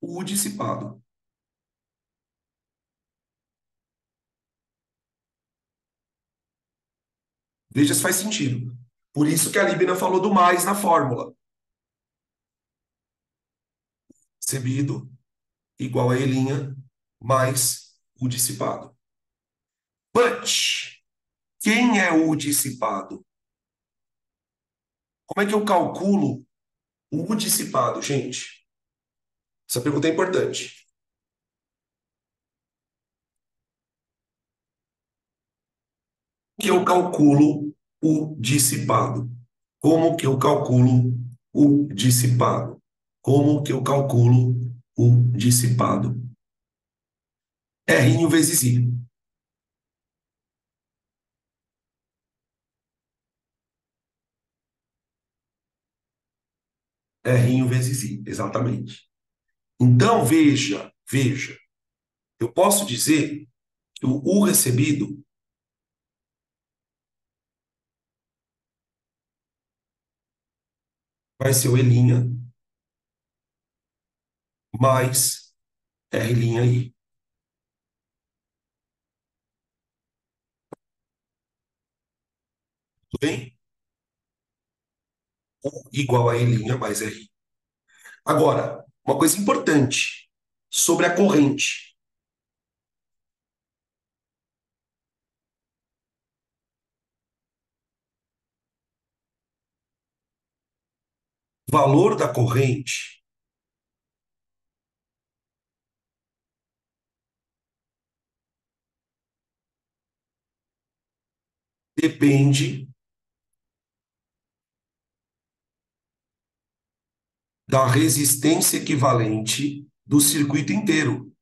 o U dissipado. Veja se faz sentido. Por isso que a Líbina falou do mais na fórmula. Recebido igual a E' mais o dissipado. But, quem é o dissipado? Como é que eu calculo o dissipado, gente? Essa pergunta é importante. Que eu calculo o dissipado? Como que eu calculo o dissipado? Como que eu calculo o dissipado? R vezes I. R vezes I, exatamente. Então, veja. Eu posso dizer que o U recebido vai ser o E' mais R'I. Tudo bem? U igual a E' mais RI. Agora, uma coisa importante sobre a corrente. O valor da corrente depende da resistência equivalente do circuito inteiro.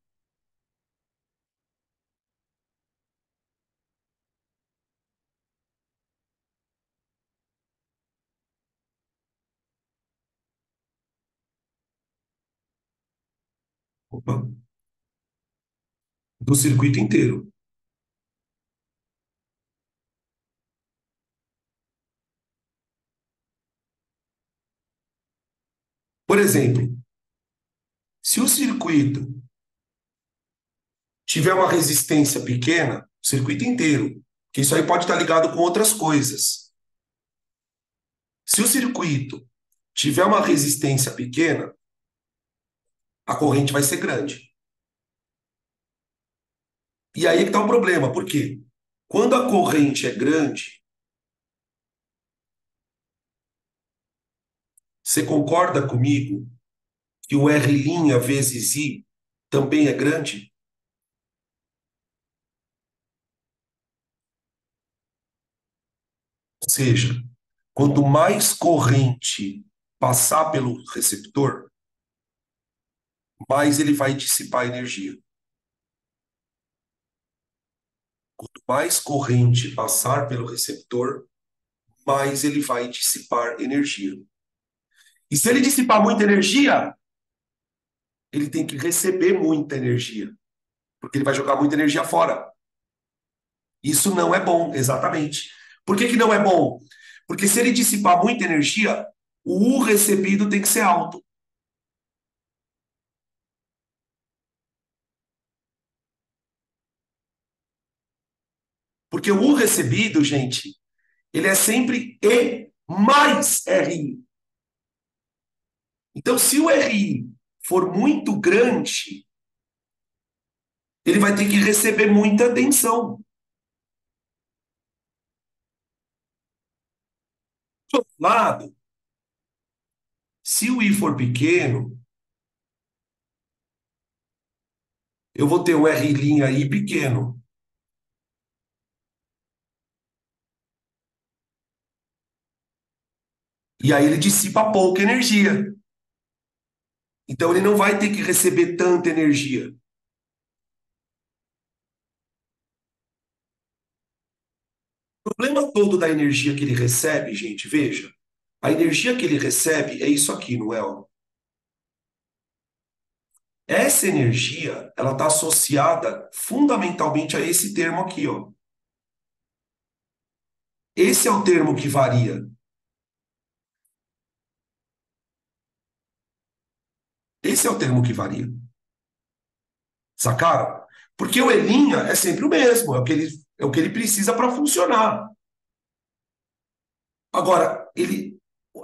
Opa, do circuito inteiro. Por exemplo, se o circuito tiver uma resistência pequena, o circuito inteiro, que isso aí pode estar ligado com outras coisas. Se o circuito tiver uma resistência pequena, a corrente vai ser grande. E aí que está o problema, por quê? Quando a corrente é grande, você concorda comigo que o R' vezes I também é grande? Ou seja, quanto mais corrente passar pelo receptor, mais ele vai dissipar energia. Quanto mais corrente passar pelo receptor, mais ele vai dissipar energia. E se ele dissipar muita energia, ele tem que receber muita energia, porque ele vai jogar muita energia fora. Isso não é bom, exatamente. Por que que não é bom? Porque se ele dissipar muita energia, o U recebido tem que ser alto. Porque o U recebido, gente, ele é sempre E mais RI. Então, se o RI for muito grande, ele vai ter que receber muita atenção. Do outro lado, se o I for pequeno, eu vou ter um R' aí pequeno. E aí ele dissipa pouca energia. Então ele não vai ter que receber tanta energia. O problema todo da energia que ele recebe, gente, veja, a energia que ele recebe é isso aqui, não é? Ó? Essa energia, ela está associada fundamentalmente a esse termo aqui, ó. Esse é o termo que varia. Esse é o termo que varia. Sacaram? Porque o Elinha é sempre o mesmo, é o que ele precisa para funcionar. Agora,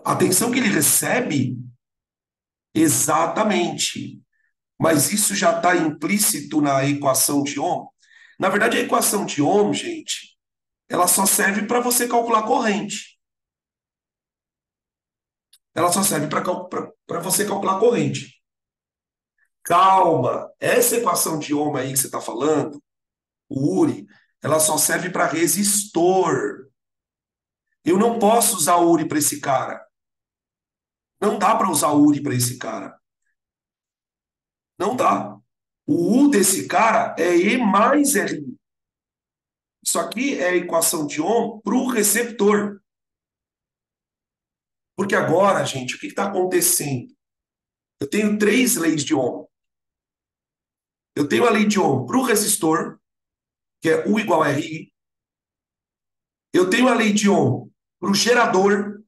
a atenção que ele recebe, exatamente. Mas isso já está implícito na equação de Ohm. Na verdade, a equação de Ohm, gente, ela só serve para você calcular corrente. Ela só serve para você calcular corrente. Calma, essa equação de Ohm aí que você está falando, o URI, ela só serve para resistor. Eu não posso usar o URI para esse cara. Não dá para usar o URI para esse cara. Não dá. O U desse cara é E mais RI. Isso aqui é a equação de Ohm para o receptor. Porque agora, gente, o que está acontecendo? Eu tenho três leis de Ohm. Eu tenho a lei de Ohm para o resistor, que é U igual a RI. Eu tenho a lei de Ohm para o gerador,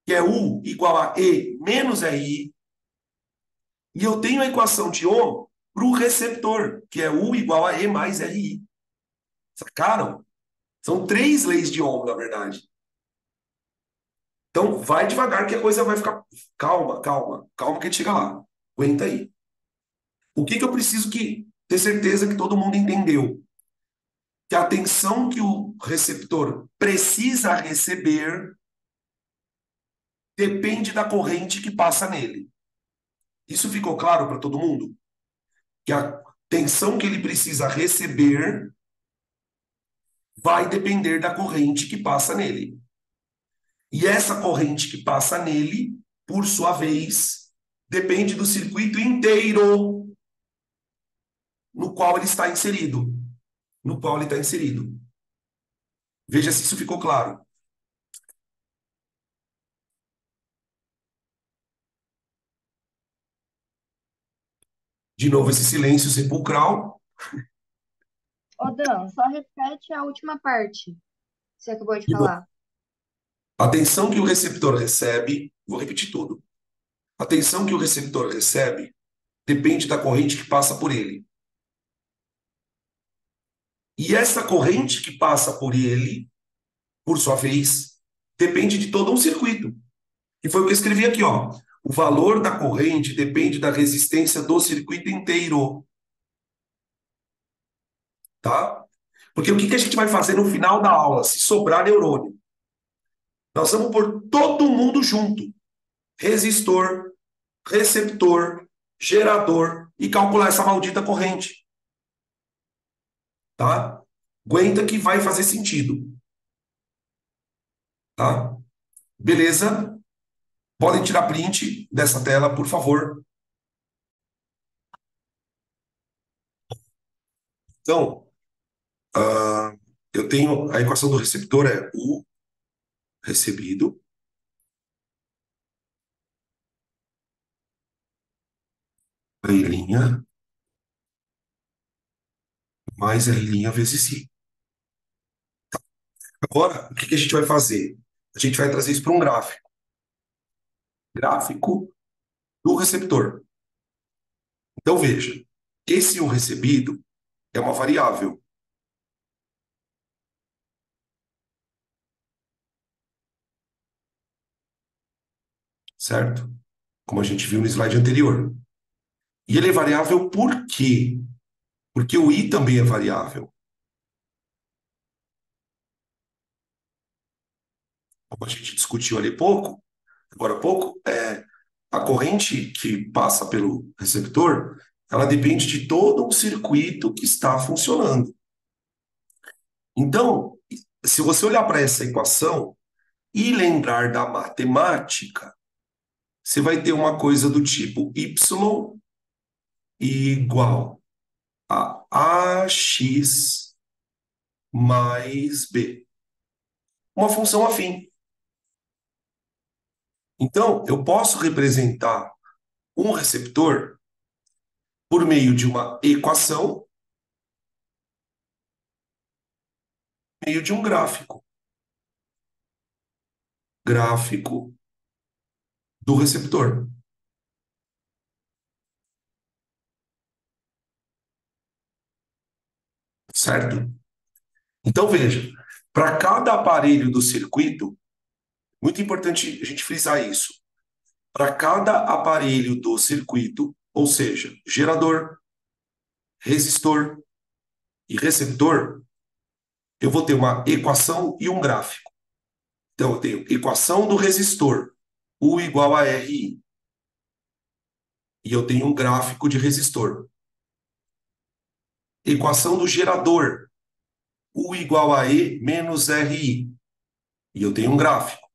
que é U igual a E menos RI. E eu tenho a equação de Ohm para o receptor, que é U igual a E mais RI. Sacaram? São três leis de Ohm, na verdade. Então, vai devagar que a coisa vai ficar... Calma, calma. Calma que a gente chega lá. Aguenta aí. O que eu preciso ter certeza que todo mundo entendeu? Que a atenção que o receptor precisa receber depende da corrente que passa nele. Isso ficou claro para todo mundo? Que a tensão que ele precisa receber vai depender da corrente que passa nele. E essa corrente que passa nele, por sua vez, depende do circuito inteiro no qual ele está inserido. No qual ele está inserido. Veja se isso ficou claro. De novo, esse silêncio sepulcral. Ô, Dan, só repete a última parte que você acabou de De novo. falar. A tensão que o receptor recebe, vou repetir tudo. A tensão que o receptor recebe depende da corrente que passa por ele. E essa corrente que passa por ele, por sua vez, depende de todo um circuito. E foi o que eu escrevi aqui, ó. O valor da corrente depende da resistência do circuito inteiro, tá? Porque o que que a gente vai fazer no final da aula, se sobrar neurônio? Nós vamos pôr todo mundo junto. Resistor, receptor, gerador e calcular essa maldita corrente, tá? Aguenta que vai fazer sentido, tá? Beleza? Podem tirar print dessa tela, por favor. Então, eu tenho a equação do receptor é U recebido R' mais R' vezes I. Agora, o que que a gente vai fazer? A gente vai trazer isso para um gráfico. Gráfico do receptor. Então, veja, esse U recebido é uma variável, certo? Como a gente viu no slide anterior. E ele é variável por quê? Porque o I também é variável. Como a gente discutiu ali pouco, agora há pouco, a corrente que passa pelo receptor, ela depende de todo um circuito que está funcionando. Então, se você olhar para essa equação e lembrar da matemática, você vai ter uma coisa do tipo y igual a ax mais b. Uma função afim. Então, eu posso representar um receptor por meio de uma equação, por meio de um gráfico. Gráfico do receptor. Certo? Então, veja, para cada aparelho do circuito, muito importante a gente frisar isso. Para cada aparelho do circuito, ou seja, gerador, resistor e receptor, eu vou ter uma equação e um gráfico. Então, eu tenho equação do resistor, U igual a RI. E eu tenho um gráfico de resistor. Equação do gerador, U igual a E menos RI. E eu tenho um gráfico.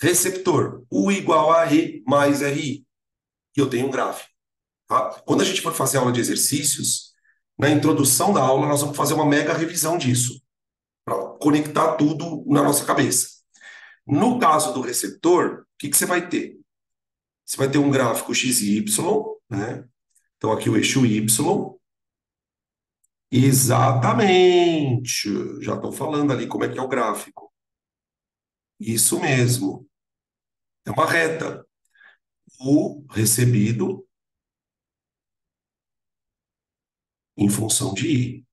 Receptor, U igual a E mais RI. E eu tenho um gráfico. Tá? Quando a gente for fazer aula de exercícios, na introdução da aula, nós vamos fazer uma mega revisão disso, para conectar tudo na nossa cabeça. No caso do receptor, o que que você vai ter? Você vai ter um gráfico x e y, né? Então, aqui o eixo y. Exatamente. Já estou falando ali como é que é o gráfico. Isso mesmo. É uma reta. O recebido em função de I.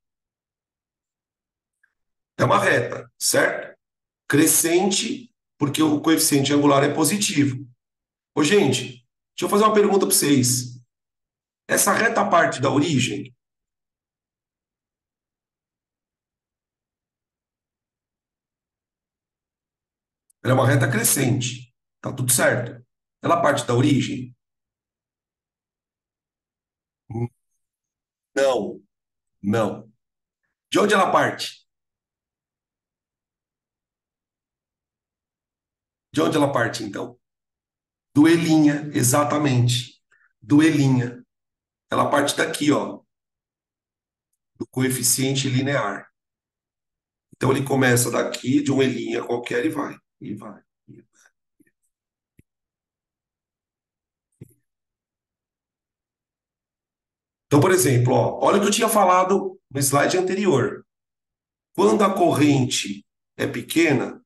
É uma reta, certo? Crescente, porque o coeficiente angular é positivo. Ô, gente, deixa eu fazer uma pergunta para vocês. Essa reta parte da origem? Ela é uma reta crescente. Tá tudo certo. Ela parte da origem? Não, não. De onde ela parte? De onde ela parte, então? Duelinha, exatamente. Duelinha. Ela parte daqui, ó, do coeficiente linear. Então ele começa daqui, de uma linha qualquer, e vai. E vai. E vai. Então, por exemplo, ó, olha o que eu tinha falado no slide anterior. Quando a corrente é pequena,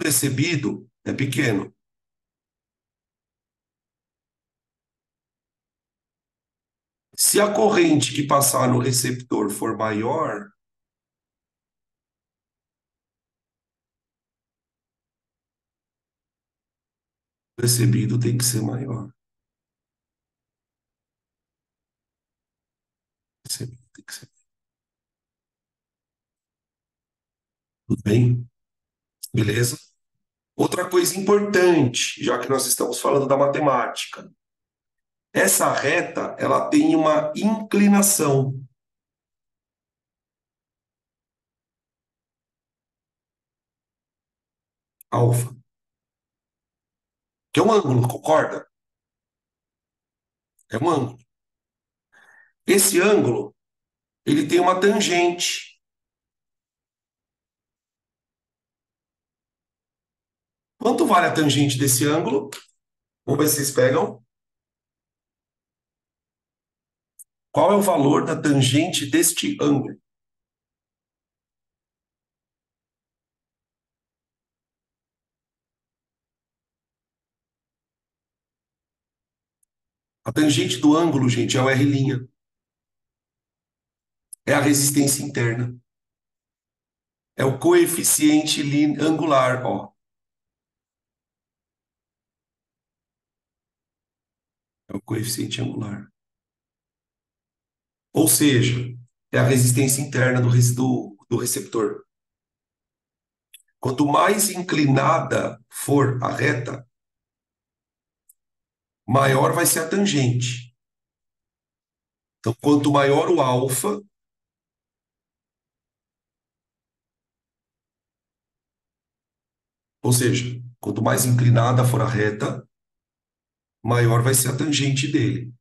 o recebido é pequeno. Se a corrente que passar no receptor for maior, o recebido tem que ser maior. O recebido tem que ser. Tudo bem? Beleza? Outra coisa importante, já que nós estamos falando da matemática. Essa reta, ela tem uma inclinação. Alfa, que é um ângulo, concorda? É um ângulo. Esse ângulo, ele tem uma tangente. Quanto vale a tangente desse ângulo? Vamos ver se vocês pegam. Qual é o valor da tangente deste ângulo? A tangente do ângulo, gente, é o R'. É a resistência interna. É o coeficiente angular, ó. É o coeficiente angular. Ou seja, é a resistência interna do receptor. Quanto mais inclinada for a reta, maior vai ser a tangente. Então, quanto maior o alfa, ou seja, quanto mais inclinada for a reta, maior vai ser a tangente dele.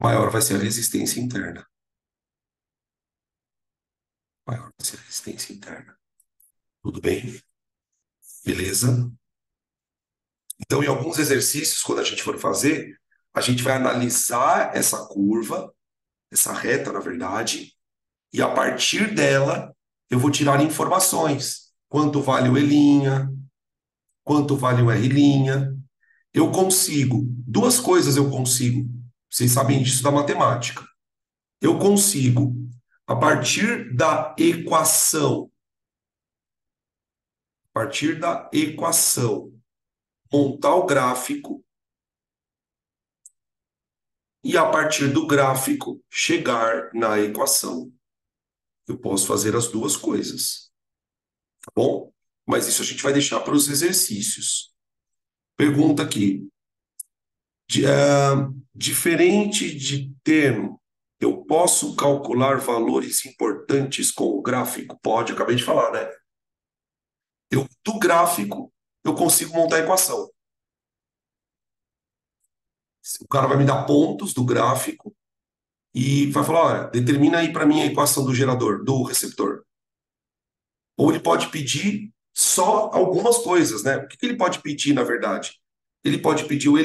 Maior vai ser a resistência interna. Maior vai ser a resistência interna. Tudo bem? Beleza? Então, em alguns exercícios, quando a gente for fazer, a gente vai analisar essa curva, essa reta, na verdade, e a partir dela eu vou tirar informações. Quanto vale o E', quanto vale o R'. Eu consigo, duas coisas eu consigo, vocês sabem disso da matemática. Eu consigo, a partir da equação, montar o gráfico e a partir do gráfico chegar na equação. Eu posso fazer as duas coisas, tá bom? Mas isso a gente vai deixar para os exercícios. Pergunta aqui. Diferente de termo, eu posso calcular valores importantes com o gráfico? Pode, eu acabei de falar, né? Do gráfico, eu consigo montar a equação. O cara vai me dar pontos do gráfico e vai falar, olha, determina aí para mim a equação do gerador, do receptor. Ou ele pode pedir só algumas coisas, né? O que ele pode pedir, na verdade? Ele pode pedir o E',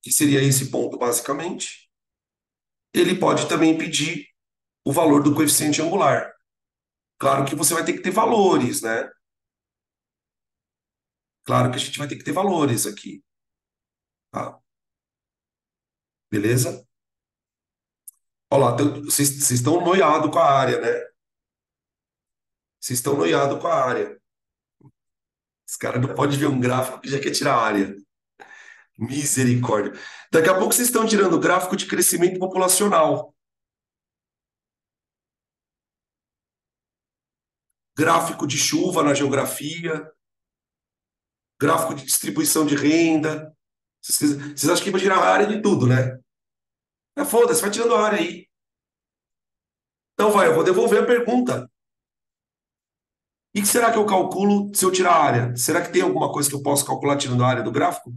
que seria esse ponto basicamente. Ele pode também pedir o valor do coeficiente angular. Claro que você vai ter que ter valores, né? Claro que a gente vai ter que ter valores aqui, tá? Beleza? Olha lá, vocês estão noiados com a área, né? Vocês estão noiados com a área. Os caras não podem ver um gráfico que já quer tirar a área. Misericórdia. Daqui a pouco vocês estão tirando o gráfico de crescimento populacional. Gráfico de chuva na geografia. Gráfico de distribuição de renda. Vocês acham que vai tirar a área de tudo, né? Foda-se, vai tirando a área aí. Então vai, eu vou devolver a pergunta. E que será que eu calculo se eu tirar a área? Será que tem alguma coisa que eu posso calcular tirando a área do gráfico?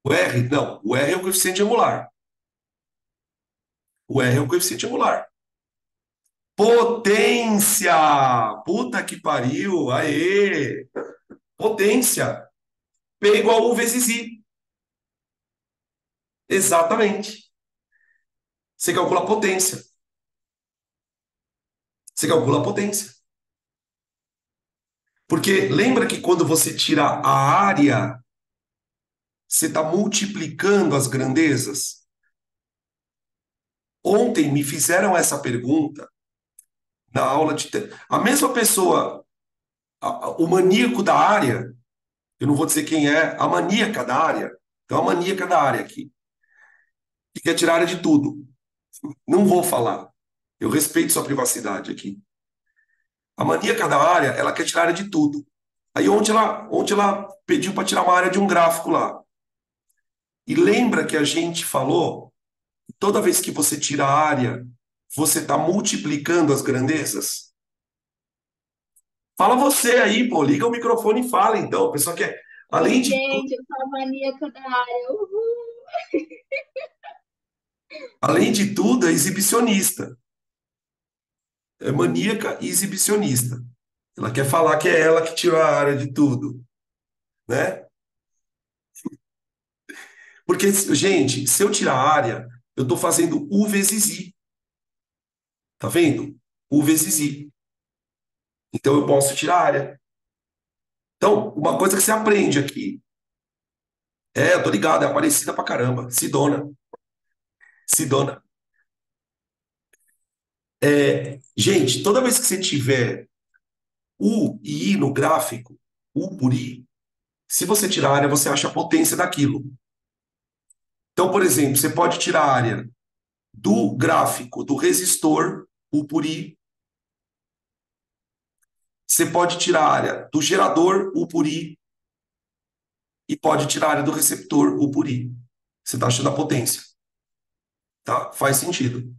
O R? Não, o R é o coeficiente angular. O R é o coeficiente angular. Potência! Puta que pariu! Aê! Potência. P igual a U vezes I. Exatamente. Você calcula a potência. Você calcula a potência. Porque lembra que quando você tira a área, você está multiplicando as grandezas? Ontem me fizeram essa pergunta na aula de. A mesma pessoa, o maníaco da área, eu não vou dizer quem é, a maníaca da área, então a maníaca da área aqui, que quer tirar a área de tudo. Não vou falar. Eu respeito sua privacidade aqui. A maníaca da área, ela quer tirar a área de tudo. Aí ontem ela pediu para tirar uma área de um gráfico lá. E lembra que a gente falou, toda vez que você tira a área, você está multiplicando as grandezas? Fala você aí, pô, liga o microfone e fala então. A pessoa quer, além Oi, de tudo, gente, eu sou a maníaca da área. Uhul. é exibicionista. É maníaca e exibicionista. Ela quer falar que é ela que tirou a área de tudo, né? Porque, gente, se eu tirar a área, eu estou fazendo U vezes I. Tá vendo? U vezes I. Então eu posso tirar a área. Então, uma coisa que você aprende aqui. É, eu tô ligado, é Aparecida pra caramba. Sidona. Sidona. Gente, toda vez que você tiver U e I no gráfico, U por I, se você tirar a área, você acha a potência daquilo. Então, por exemplo, você pode tirar a área do gráfico do resistor, U por I. Você pode tirar a área do gerador, U por I. E pode tirar a área do receptor, U por I. Você está achando a potência. Tá? Faz sentido.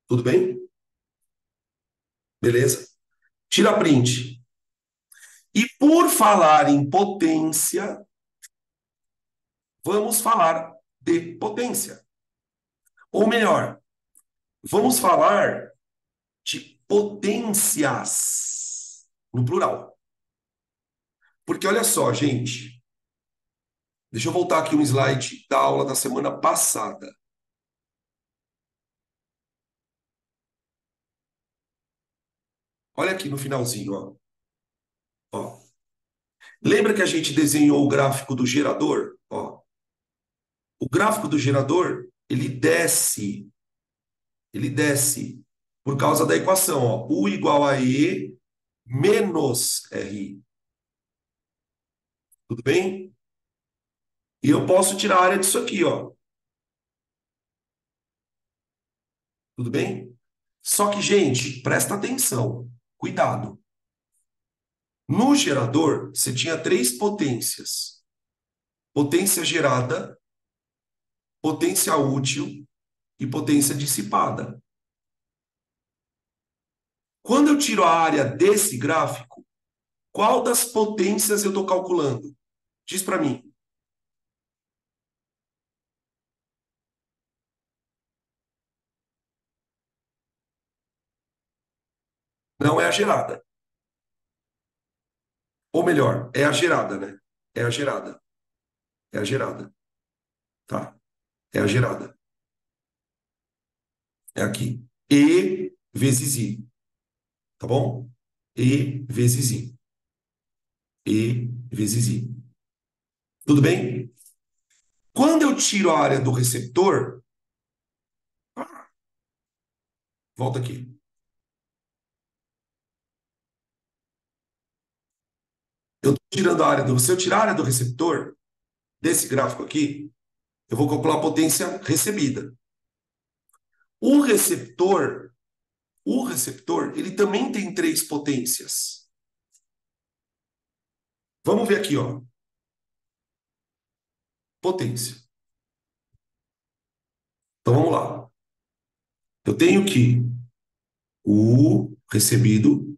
Tudo bem? Beleza? Tira print. E por falar em potência, vamos falar de potência. Ou melhor, vamos falar de potências, no plural. Porque olha só, gente, deixa eu voltar aqui um slide da aula da semana passada. Olha aqui no finalzinho, ó. Ó. Lembra que a gente desenhou o gráfico do gerador? Ó. O gráfico do gerador, ele desce por causa da equação, ó. U igual a E menos RI. Tudo bem? E eu posso tirar a área disso aqui, ó. Tudo bem? Só que, gente, presta atenção. Cuidado. No gerador, você tinha três potências: potência gerada, potência útil e potência dissipada. Quando eu tiro a área desse gráfico, qual das potências eu estou calculando? Diz para mim. Não é a gerada. Ou melhor, é a gerada, né? É a gerada. É a gerada. Tá? É a gerada. É aqui. E vezes I. Tá bom? E vezes I. E vezes I. Tudo bem? Quando eu tiro a área do receptor, volta aqui. Eu estou tirando a área do. Se eu tirar a área do receptor, desse gráfico aqui, eu vou calcular a potência recebida. O receptor, o receptor, ele também tem três potências. Vamos ver aqui, ó. Potência. Então vamos lá. Eu tenho que o recebido,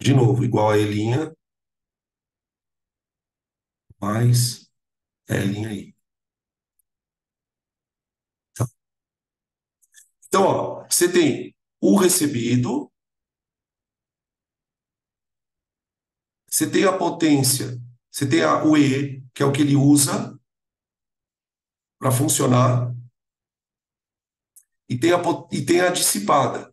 de novo, igual a E' mais É linha I. Tá. Então, ó, você tem o recebido, você tem a potência, você tem o E, que é o que ele usa para funcionar, e tem a dissipada.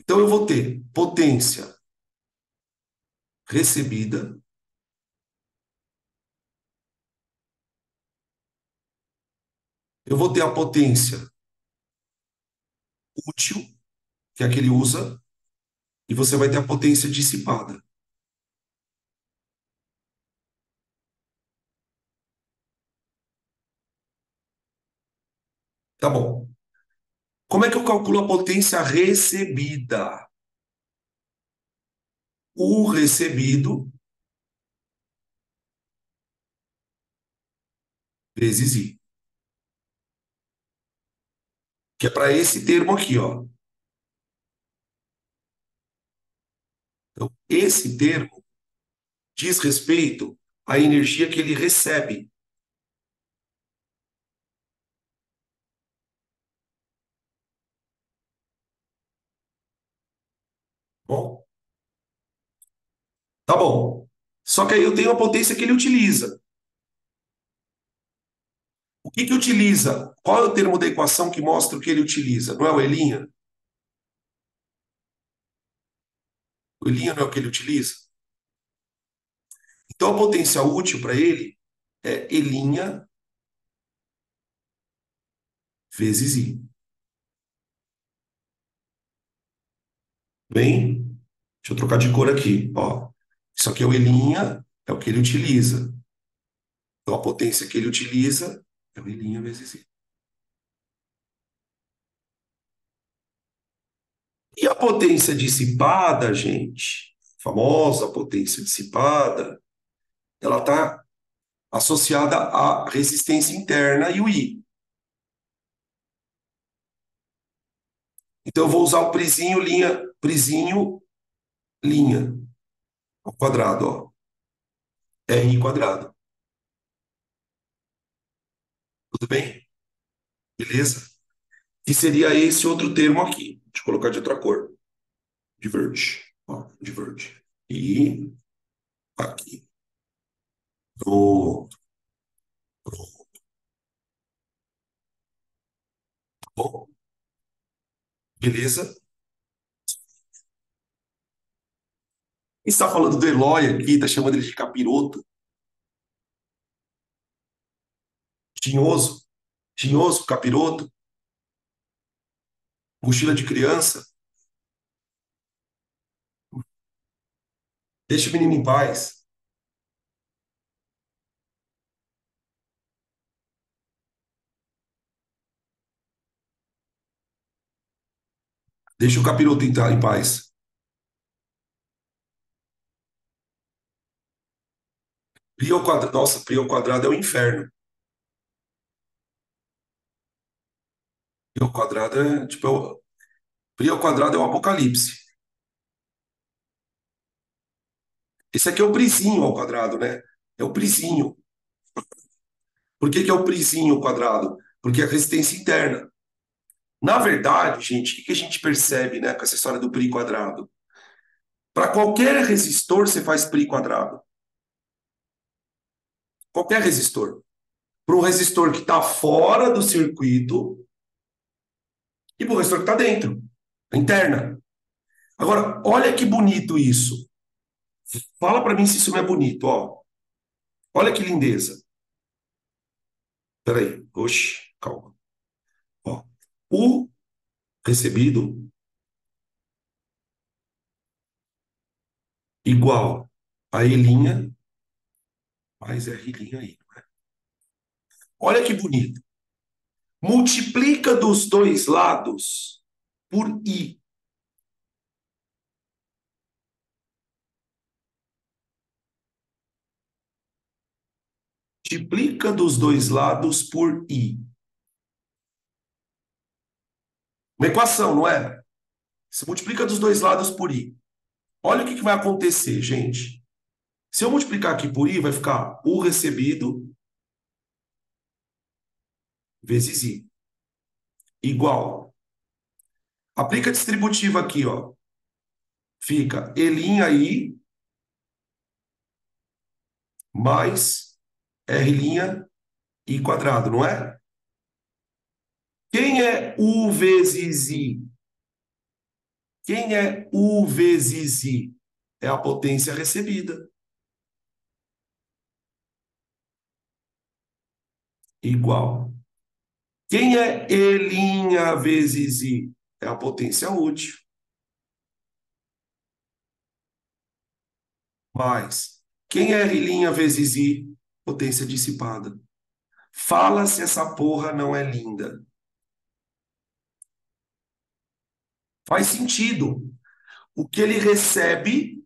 Então, eu vou ter potência recebida, eu vou ter a potência útil, que é a que ele usa, e você vai ter a potência dissipada. Tá bom. Como é que eu calculo a potência recebida? O recebido vezes I, que é para esse termo aqui, ó. Então, esse termo diz respeito à energia que ele recebe. Bom, tá bom. Só que aí eu tenho a potência que ele utiliza. O que que utiliza? Qual é o termo da equação que mostra o que ele utiliza? Não é o Elinha? O Elinha não é o que ele utiliza? Então a potência útil para ele é Elinha vezes I. Bem, deixa eu trocar de cor aqui. Ó, isso aqui é o Elinha, é o que ele utiliza. Então a potência que ele utiliza é o Elinha vezes I. E a potência dissipada, gente, a famosa potência dissipada, ela está associada à resistência interna e o I. Então eu vou usar o prezinho, linha, ao quadrado, ó. R quadrado. Tudo bem? Beleza? E seria esse outro termo aqui. Deixa eu colocar de outra cor. Diverge. Ó, diverge. E aqui. Pronto. Bom, beleza? E está falando do Eloy aqui, está chamando ele de capiroto, tinhoso, tinhoso, capiroto, mochila de criança. Deixa o menino em paz. Deixa o capiroto entrar em paz. Pi ao quadrado, nossa, pi ao quadrado é o inferno. Pi ao quadrado é tipo, pi ao quadrado é o apocalipse. Esse aqui é o prizinho ao quadrado, né? É o prizinho. Por que que é o prizinho ao quadrado? Porque é a resistência interna. Na verdade, gente, o que que a gente percebe, né, com essa história do pri quadrado? Para qualquer resistor, você faz pri quadrado. Qualquer resistor. Para um resistor que está fora do circuito e para o resistor que está dentro, interna. Agora, olha que bonito isso. Fala para mim se isso não é bonito, ó. Olha que lindeza. Peraí. Oxe, calma. Ó. O recebido igual a E' mais R' aí. Olha que bonito. Multiplica dos dois lados por I. Multiplica dos dois lados por I. Uma equação, não é? Você multiplica dos dois lados por I. Olha o que vai acontecer, gente. Se eu multiplicar aqui por I, vai ficar U recebido vezes I. Igual. Aplica a distributiva aqui, ó. Fica I' mais I quadrado, não é? Quem é U vezes I? Quem é U vezes I? É a potência recebida. Igual. Quem é E' vezes I? É a potência útil. Mais. Quem é R' vezes I? Potência dissipada. Fala se essa porra não é linda. Faz sentido. O que ele recebe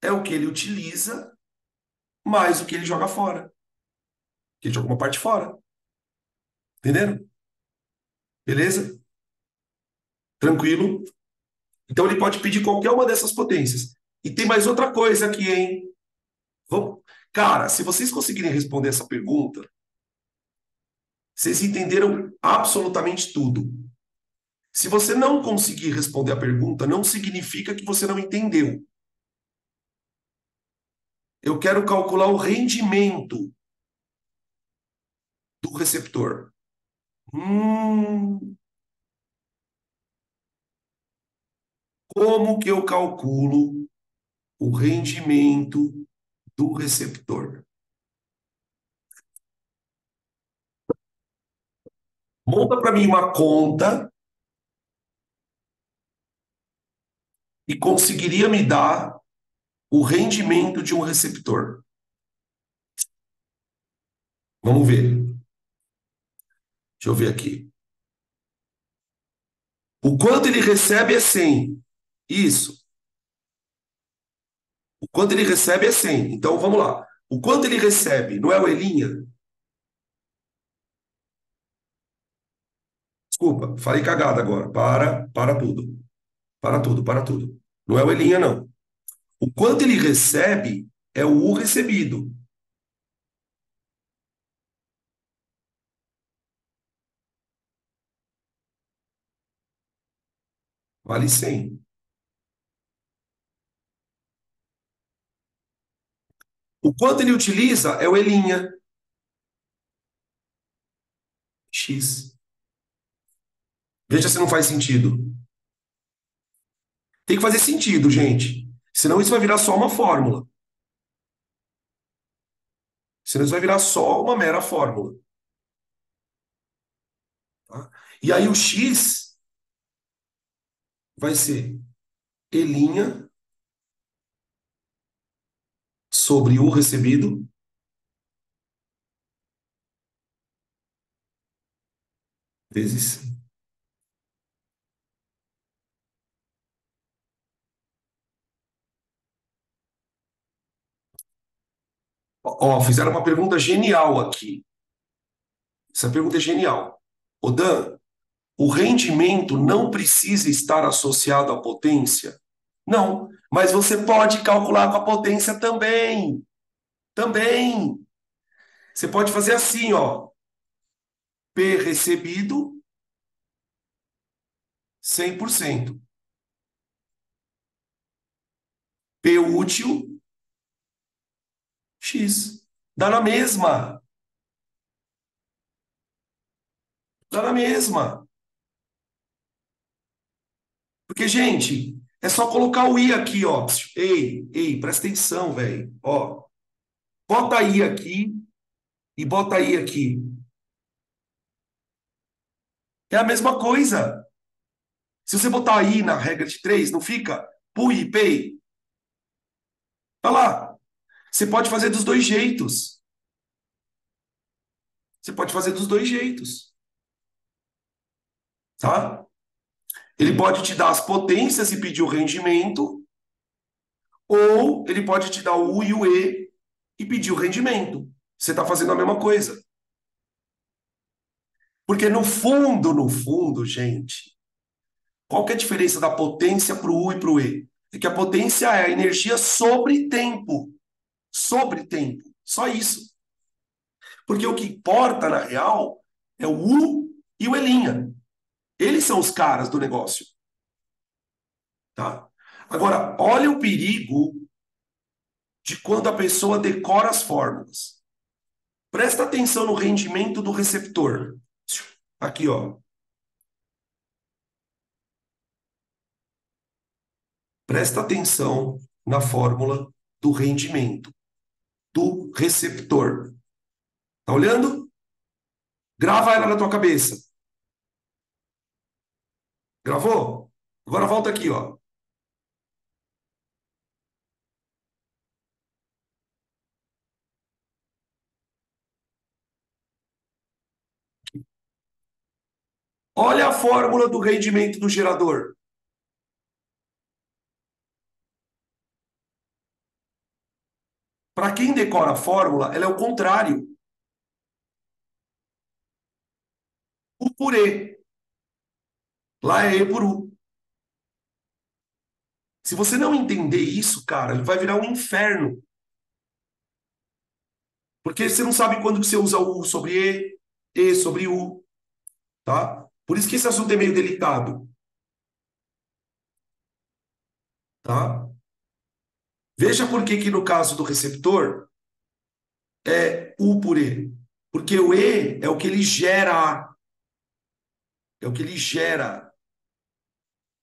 é o que ele utiliza, mais o que ele joga fora. Que ele joga uma parte fora. Entenderam? Beleza? Tranquilo? Então ele pode pedir qualquer uma dessas potências. E tem mais outra coisa aqui, hein? Vamos... Cara, se vocês conseguirem responder essa pergunta, vocês entenderam absolutamente tudo. Se você não conseguir responder a pergunta, não significa que você não entendeu. Eu quero calcular o rendimento do receptor. Como que eu calculo o rendimento do receptor? Monta para mim uma conta e conseguiria me dar o rendimento de um receptor. Vamos ver. Deixa eu ver aqui. O quanto ele recebe é 100. Isso. O quanto ele recebe é 100. Então, vamos lá. O quanto ele recebe, não é o Elinha? Desculpa, falei cagada agora. Para tudo. Para tudo, para tudo. Não é o Elinha, não. O quanto ele recebe é o U recebido. Vale 100. O quanto ele utiliza é o Elinha. X. Veja se não faz sentido. Tem que fazer sentido, gente. Senão isso vai virar só uma fórmula. Senão isso vai virar só uma mera fórmula. Tá? E aí o X vai ser E' sobre U recebido vezes. Ó, fizeram uma pergunta genial aqui. Essa pergunta é genial. Ô Dan, o rendimento não precisa estar associado à potência? Não, mas você pode calcular com a potência também. Também. Você pode fazer assim, ó. P recebido, 100%. P útil, X. Dá na mesma. Dá na mesma. Porque, gente, é só colocar o I aqui, ó. Ei, presta atenção, velho. Ó, bota I aqui e bota I aqui. É a mesma coisa. Se você botar I na regra de 3, não fica Pui, Pei. Tá lá. Você pode fazer dos dois jeitos. Você pode fazer dos dois jeitos. Tá? Ele pode te dar as potências e pedir o rendimento, ou ele pode te dar o U e o E e pedir o rendimento. Você está fazendo a mesma coisa. Porque no fundo, gente, qual que é a diferença da potência para o U e para o E? é que a potência é a energia sobre tempo. Sobre tempo. Só isso. Porque o que importa, na real, é o U e o Elinha. Eles são os caras do negócio. Tá? Agora, olha o perigo de quando a pessoa decora as fórmulas. Presta atenção no rendimento do receptor. Aqui, ó. Presta atenção na fórmula do rendimento do receptor. Tá olhando? Grava ela na tua cabeça. Gravou? Agora volta aqui, ó. Olha a fórmula do rendimento do gerador. Para quem decora a fórmula, ela é o contrário. U por E. Lá é E por U. Se você não entender isso, cara, vai virar um inferno. Porque você não sabe quando que você usa U sobre E sobre U, tá? Por isso que esse assunto é meio delicado, tá? Veja por que que no caso do receptor é U por E. Porque o E é o que ele gera. É o que ele gera.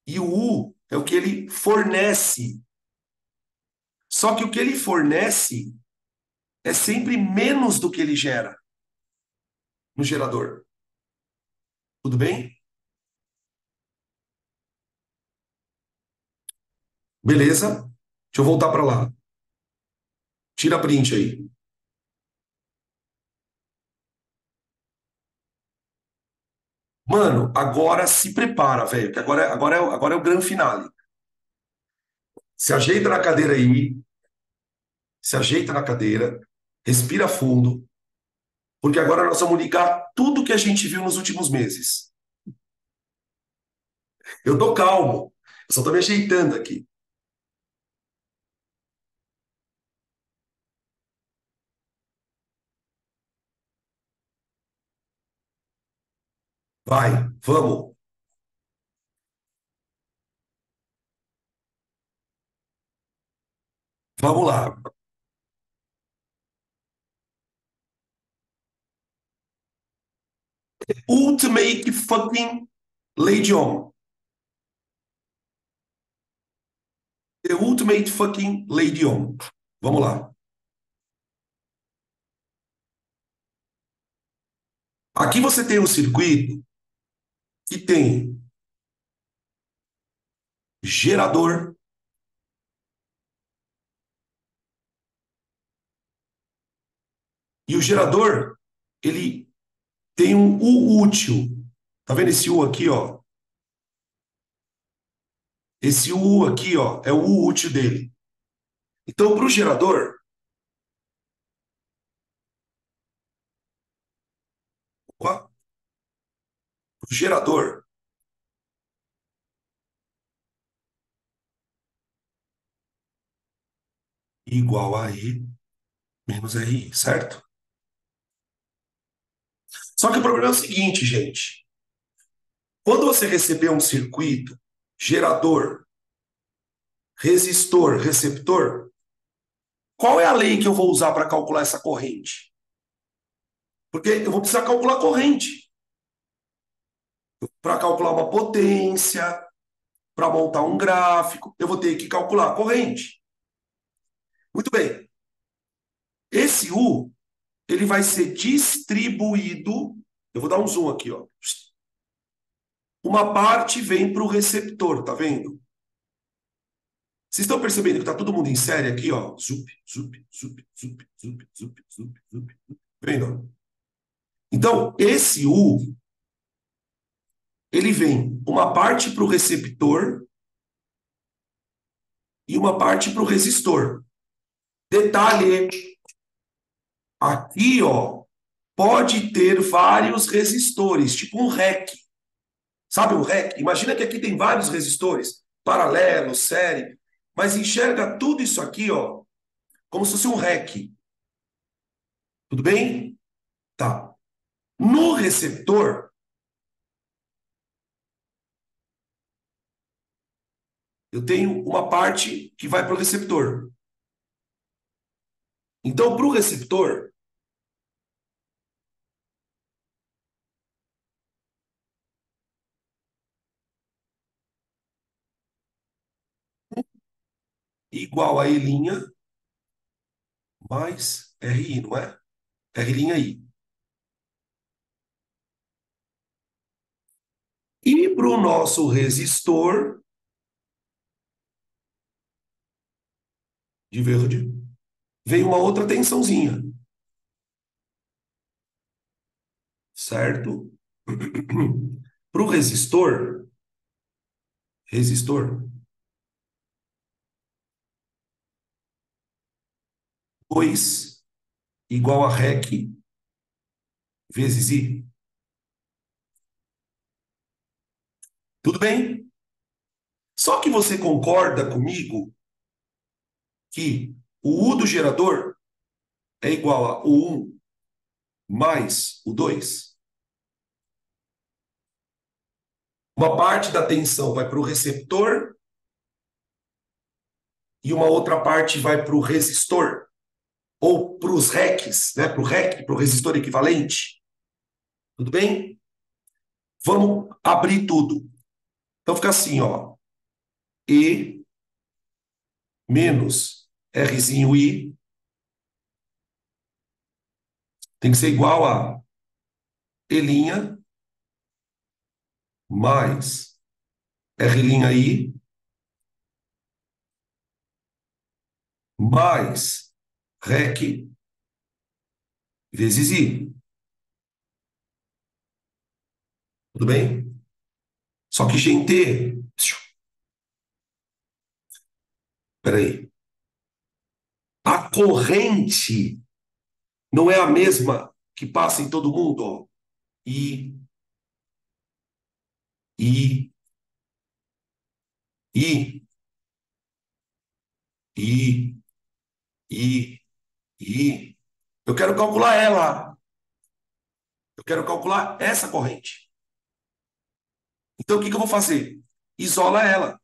E o U é o que ele fornece. Só que o que ele fornece é sempre menos do que ele gera no gerador. Tudo bem? Beleza? Deixa eu voltar para lá. Tira a print aí. Mano, agora se prepara, velho, que agora é o grande finale. Se ajeita na cadeira aí, se ajeita na cadeira, respira fundo, porque agora nós vamos ligar tudo que a gente viu nos últimos meses. Eu tô calmo, eu só tô me ajeitando aqui. Vai, vamos. Vamos lá. Ultimate fucking Lady On. The Ultimate fucking Lady On. Vamos lá. Aqui você tem um circuito que tem gerador, e o gerador, ele tem um U útil. Tá vendo esse U aqui, ó? Esse U aqui, ó, é o U útil dele. Então, para o gerador, o gerador, igual a E menos RI, certo? Só que o problema é o seguinte, gente. Quando você receber um circuito, gerador, resistor, receptor, qual é a lei que eu vou usar para calcular essa corrente? Porque eu vou precisar calcular a corrente. Para calcular uma potência, para montar um gráfico, eu vou ter que calcular a corrente. Muito bem. Esse U, ele vai ser distribuído. Eu vou dar um zoom aqui, ó. Uma parte vem para o receptor, tá vendo? Vocês estão percebendo que tá todo mundo em série aqui, ó? Zup, zup, zup, zup, zup, zup, zup, zup. Vendo? Então, esse U, ele vem uma parte para o receptor e uma parte para o resistor. Detalhe, aqui, ó, pode ter vários resistores, tipo um REC. Sabe um REC? Imagina que aqui tem vários resistores, paralelo, série. mas enxerga tudo isso aqui, ó, como se fosse um REC. Tudo bem? Tá. No receptor, eu tenho uma parte que vai para o receptor. Então, para o receptor, igual a E' mais RI, não é? R'I. E para o nosso resistor de verde, vem uma outra tensãozinha, certo? Para o resistor, 2 igual a REC vezes I. Tudo bem? Só que você concorda comigo que o U do gerador é igual a U1 mais o 2? Uma parte da tensão vai para o receptor e uma outra parte vai para o resistor, ou para os RECs, né? Para o REC, para o resistor equivalente. Tudo bem? Vamos abrir tudo. Então fica assim, ó. E menos Rzinho I tem que ser igual a E' mais R'I mais REC vezes I. Tudo bem? Só que, gente, peraí. A corrente não é a mesma que passa em todo mundo, ó. I, I, I, I, I, I. Eu quero calcular ela. Eu quero calcular essa corrente. Então, o que que eu vou fazer? Isola ela.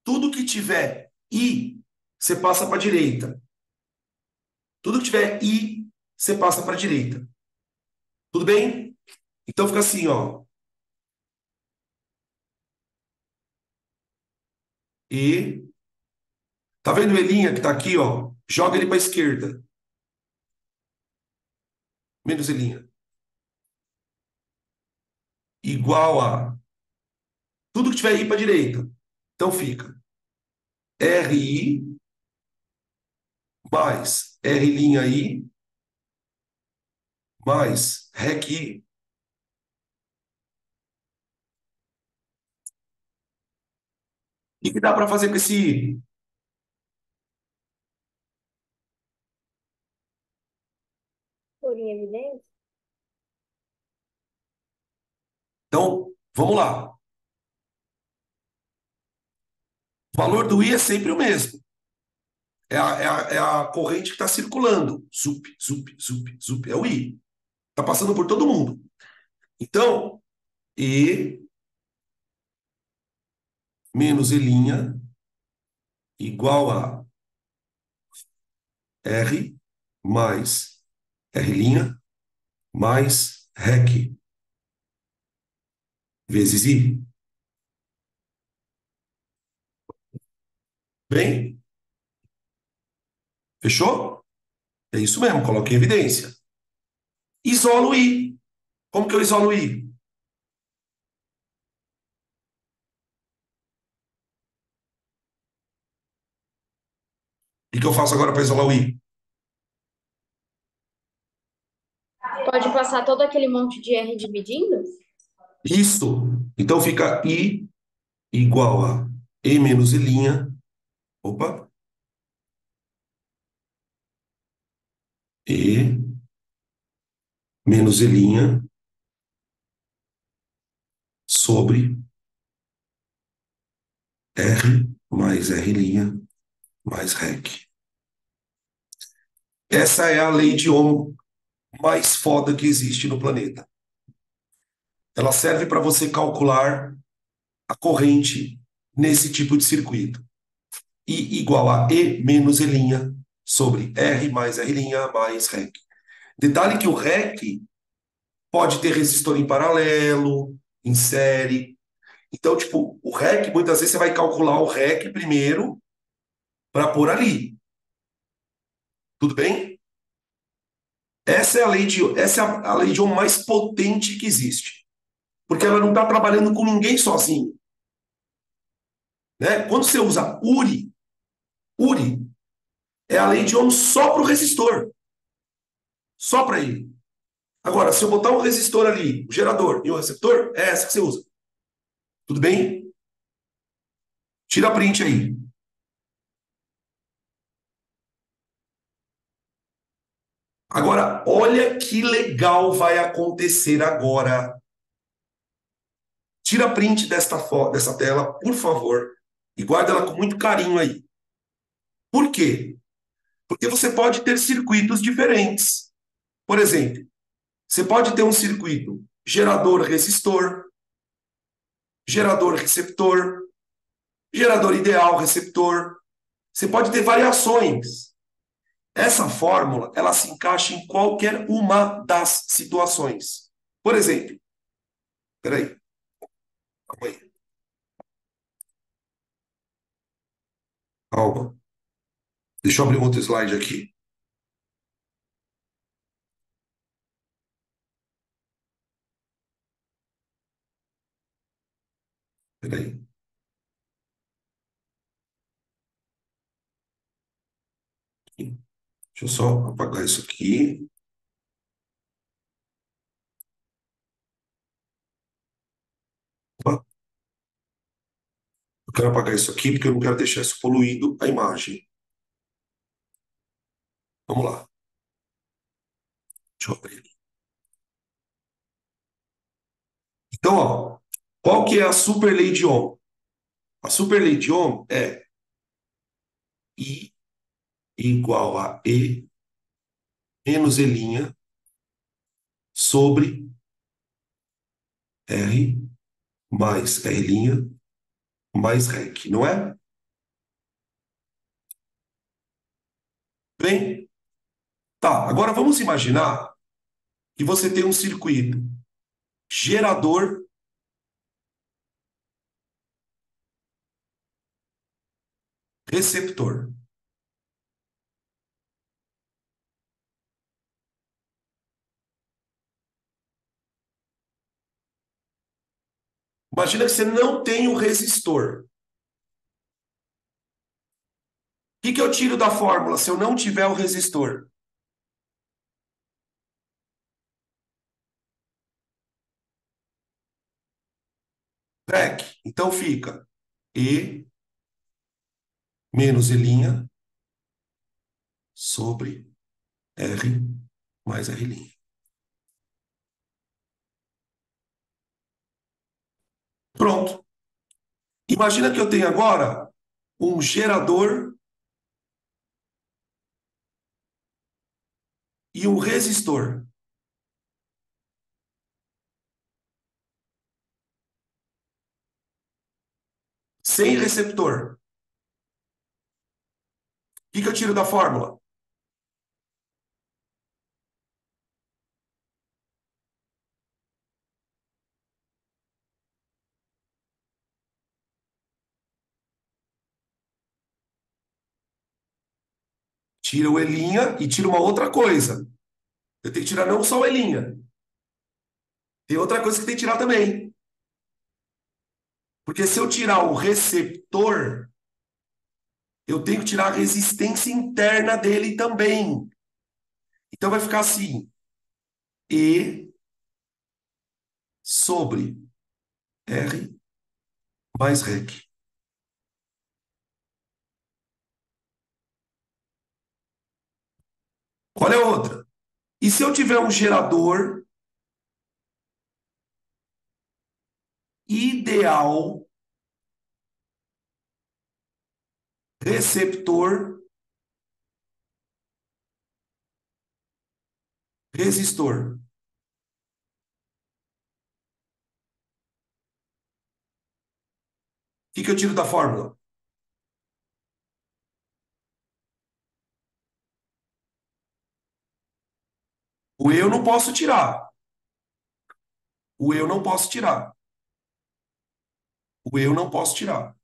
Tudo que tiver I, você passa para a direita. Tudo que tiver I, você passa para a direita. Tudo bem? Então fica assim, ó. E tá vendo o Elinha que tá aqui, ó? Joga ele para a esquerda. Menos Elinha. Igual a tudo que tiver I para a direita. Então fica RI mais R'I mais REC. O que dá para fazer com esse I? Por em evidência? Então, vamos lá. O valor do I é sempre o mesmo. É a corrente que está circulando. Zup, zup, zup, zup. É o I. Está passando por todo mundo. Então, E menos E' igual a R mais R' mais REC vezes I. Bem, fechou? É isso mesmo, coloquei em evidência. Isolo o I. Como que eu isolo o I? O que eu faço agora para isolar o I? Pode passar todo aquele monte de R dividindo? Isso. Então fica I igual a E menos I'. Opa. E menos I' sobre R mais R' mais REC. Essa é a lei de Ohm mais foda que existe no planeta. Ela serve para você calcular a corrente nesse tipo de circuito. I igual a E menos E' sobre R mais R' mais REC. Detalhe que o REC pode ter resistor em paralelo, em série. Então, tipo, o REC, muitas vezes você vai calcular o REC primeiro para pôr ali. Tudo bem? Essa é a lei de Ohm mais potente que existe. Porque ela não está trabalhando com ninguém sozinho. Né? Quando você usa URI é a lei de Ohm só para o resistor. Só para ele. Agora, se eu botar um resistor ali, um gerador e um receptor, é essa que você usa. Tudo bem? Tira a print aí. Agora, olha que legal vai acontecer agora. Tira a print dessa tela, por favor, e guarda ela com muito carinho aí. Por quê? Porque você pode ter circuitos diferentes. Por exemplo, você pode ter um circuito gerador-resistor, gerador-receptor, gerador ideal, receptor. Você pode ter variações. Essa fórmula, ela se encaixa em qualquer uma das situações. Por exemplo, peraí, calma aí, calma. Deixa eu abrir um outro slide aqui. Peraí. Deixa eu só apagar isso aqui. Opa, eu quero apagar isso aqui porque eu não quero deixar isso poluído a imagem. Vamos lá. Deixa eu abrir aqui. Então, ó, qual que é a super lei de Ohm? A super lei de Ohm é I igual a E menos E' sobre R mais R' mais REC, não é? Bem, tá. Agora vamos imaginar que você tem um circuito gerador, receptor. Imagina que você não tem o resistor. O que que eu tiro da fórmula se eu não tiver o resistor? REC. Então fica E menos E' sobre R mais R'. Pronto. Imagina que eu tenho agora um gerador e um resistor. Sem receptor. O que que eu tiro da fórmula? Tira o Elinha e tira uma outra coisa. Eu tenho que tirar não só o Elinha. Tem outra coisa que tem que tirar também. Porque se eu tirar o receptor, eu tenho que tirar a resistência interna dele também. Então vai ficar assim: E sobre R mais REC. Qual é a outra? E se eu tiver um gerador ideal receptor, resistor. O que eu tiro da fórmula? O eu não posso tirar. O eu não posso tirar. O eu não posso tirar.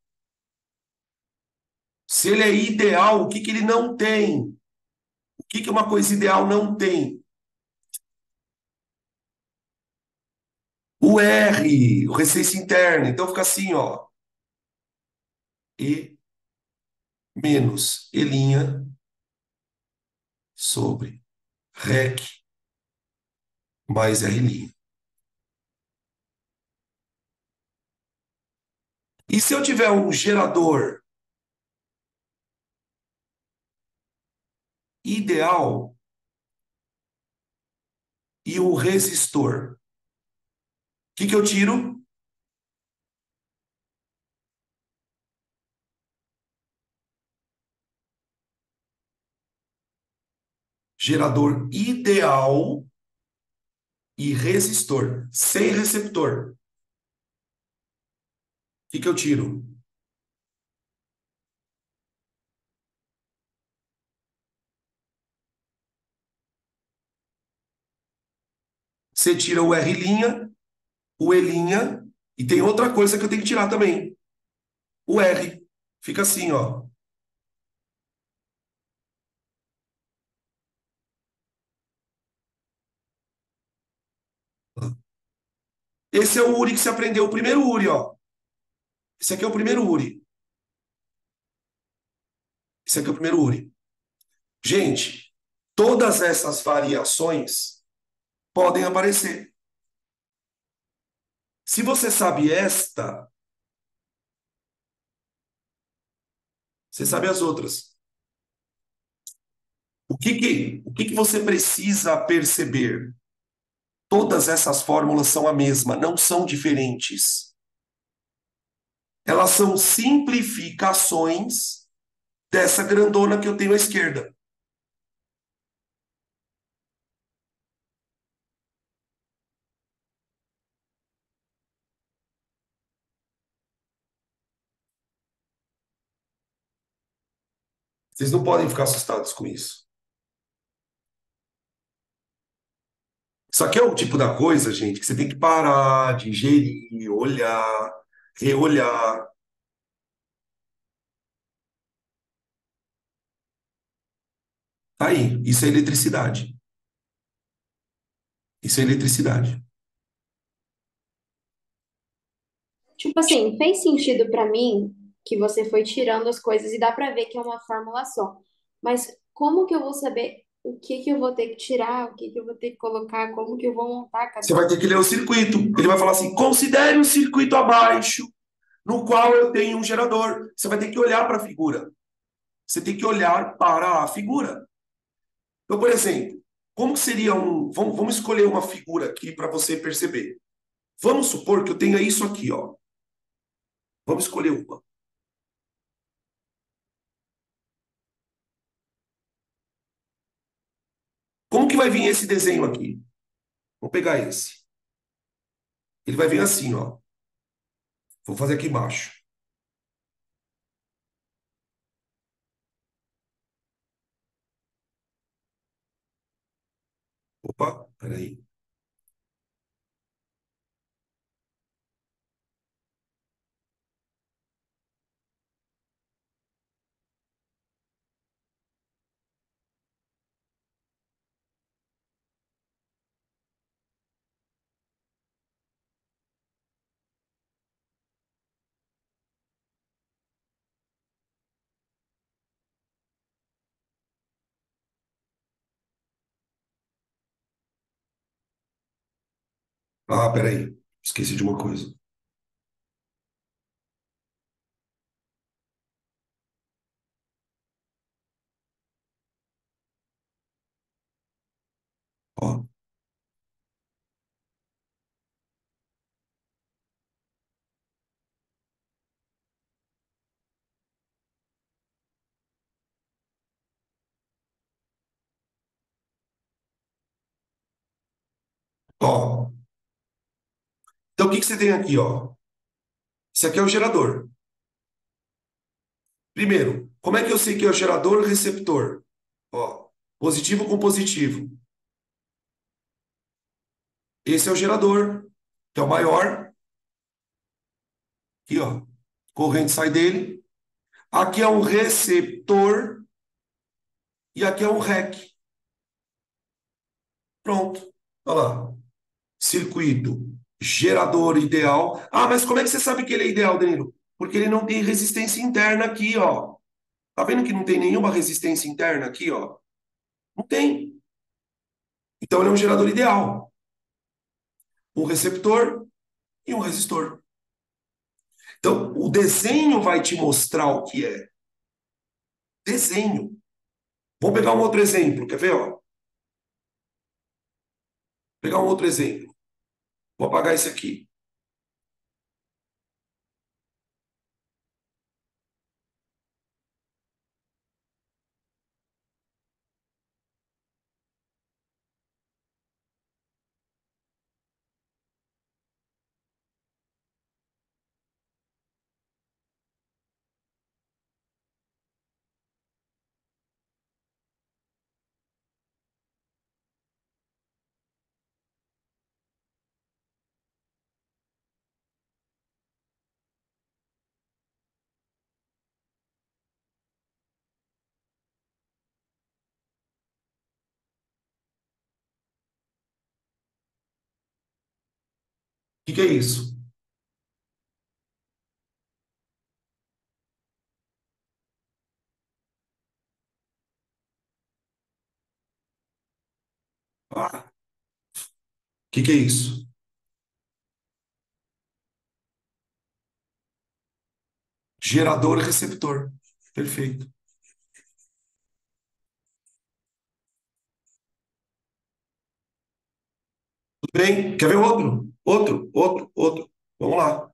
Se ele é ideal, o que ele não tem? O que uma coisa ideal não tem? O R, o recesso interno. Então fica assim, ó. E menos E' sobre REC mais R'. E se eu tiver um gerador ideal e um resistor, o que eu tiro? Gerador ideal e resistor, sem receptor. O que eu tiro? Você tira o R', o E', e tem outra coisa que eu tenho que tirar também. O R. Fica assim, ó. Esse é o URI que você aprendeu, o primeiro URI, ó. Esse aqui é o primeiro URI. Esse aqui é o primeiro URI. Gente, todas essas variações podem aparecer. Se você sabe esta, você sabe as outras. O que você precisa perceber? Todas essas fórmulas são a mesma, não são diferentes. Elas são simplificações dessa grandona que eu tenho à esquerda. Vocês não podem ficar assustados com isso. Isso aqui é o tipo da coisa, gente, que você tem que parar, digerir, olhar, reolhar. Tá aí, isso é eletricidade. Isso é eletricidade. Tipo assim, fez sentido pra mim que você foi tirando as coisas e dá pra ver que é uma fórmula só. Mas como que eu vou saber o que que eu vou ter que tirar, o que que eu vou ter que colocar, como que eu vou montar Você cada vai uma? ter que ler o circuito. Ele vai falar assim: considere um circuito abaixo, no qual eu tenho um gerador. Você vai ter que olhar para a figura. Você tem que olhar para a figura. Então, por exemplo, como seria um. Vamos escolher uma figura aqui para você perceber. Vamos supor que eu tenha isso aqui, ó. Vamos escolher uma. Como que vai vir esse desenho aqui? Vou pegar esse. Ele vai vir assim, ó. Vou fazer aqui embaixo. Opa, peraí. Ah, peraí. Esqueci de uma coisa. Ó. Ó, então o que que você tem aqui, ó? Isso aqui é o gerador. Primeiro, como é que eu sei que é o gerador ou receptor? Ó, positivo com positivo. Esse é o gerador, que é o maior. Aqui, ó. Corrente sai dele. Aqui é um receptor e aqui é um REC. Pronto. Olha lá. Circuito gerador ideal. Ah, mas como é que você sabe que ele é ideal, Danilo? Porque ele não tem resistência interna aqui, ó. Tá vendo que não tem nenhuma resistência interna aqui, ó? Não tem. Então ele é um gerador ideal. Um receptor e um resistor. Então, o desenho vai te mostrar o que é. Desenho. Vou pegar um outro exemplo, quer ver? Ó? Pegar um outro exemplo. Vou apagar esse aqui. O que é isso? Ah, o que é isso? Gerador e receptor. Perfeito. Tudo bem? Quer ver outro? Outro. Vamos lá.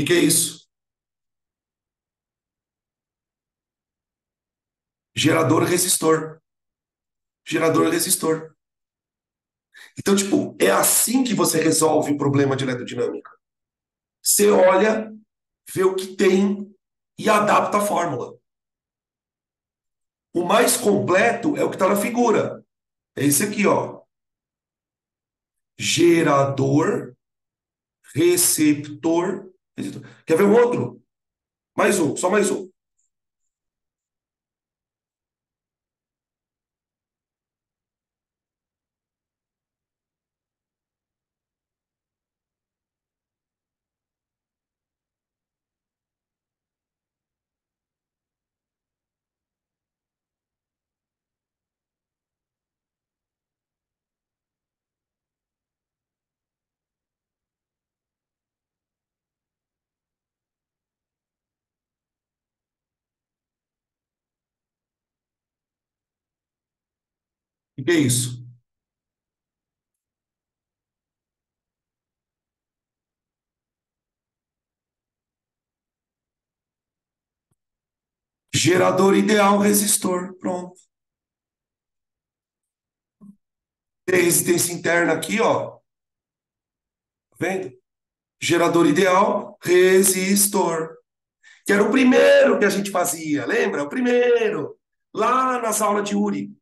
O que é isso? Gerador e resistor. Gerador e resistor. Então, tipo, é assim que você resolve o problema de eletrodinâmica. Você olha, vê o que tem e adapta a fórmula. O mais completo é o que está na figura. É esse aqui, ó. Gerador, receptor, resistor. Quer ver um outro? Mais um, só mais um. O que é isso? Gerador ideal, resistor. Pronto. Tem resistência interna aqui, ó. Tá vendo? Gerador ideal, resistor. Que era o primeiro que a gente fazia, lembra? O primeiro. Lá nas aulas de URI.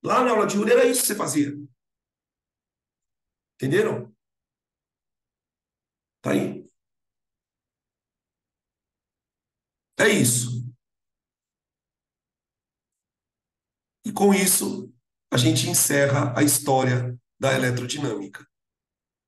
Lá na aula de URI era isso que você fazia. Entenderam? Tá aí. É isso. E com isso, a gente encerra a história da eletrodinâmica.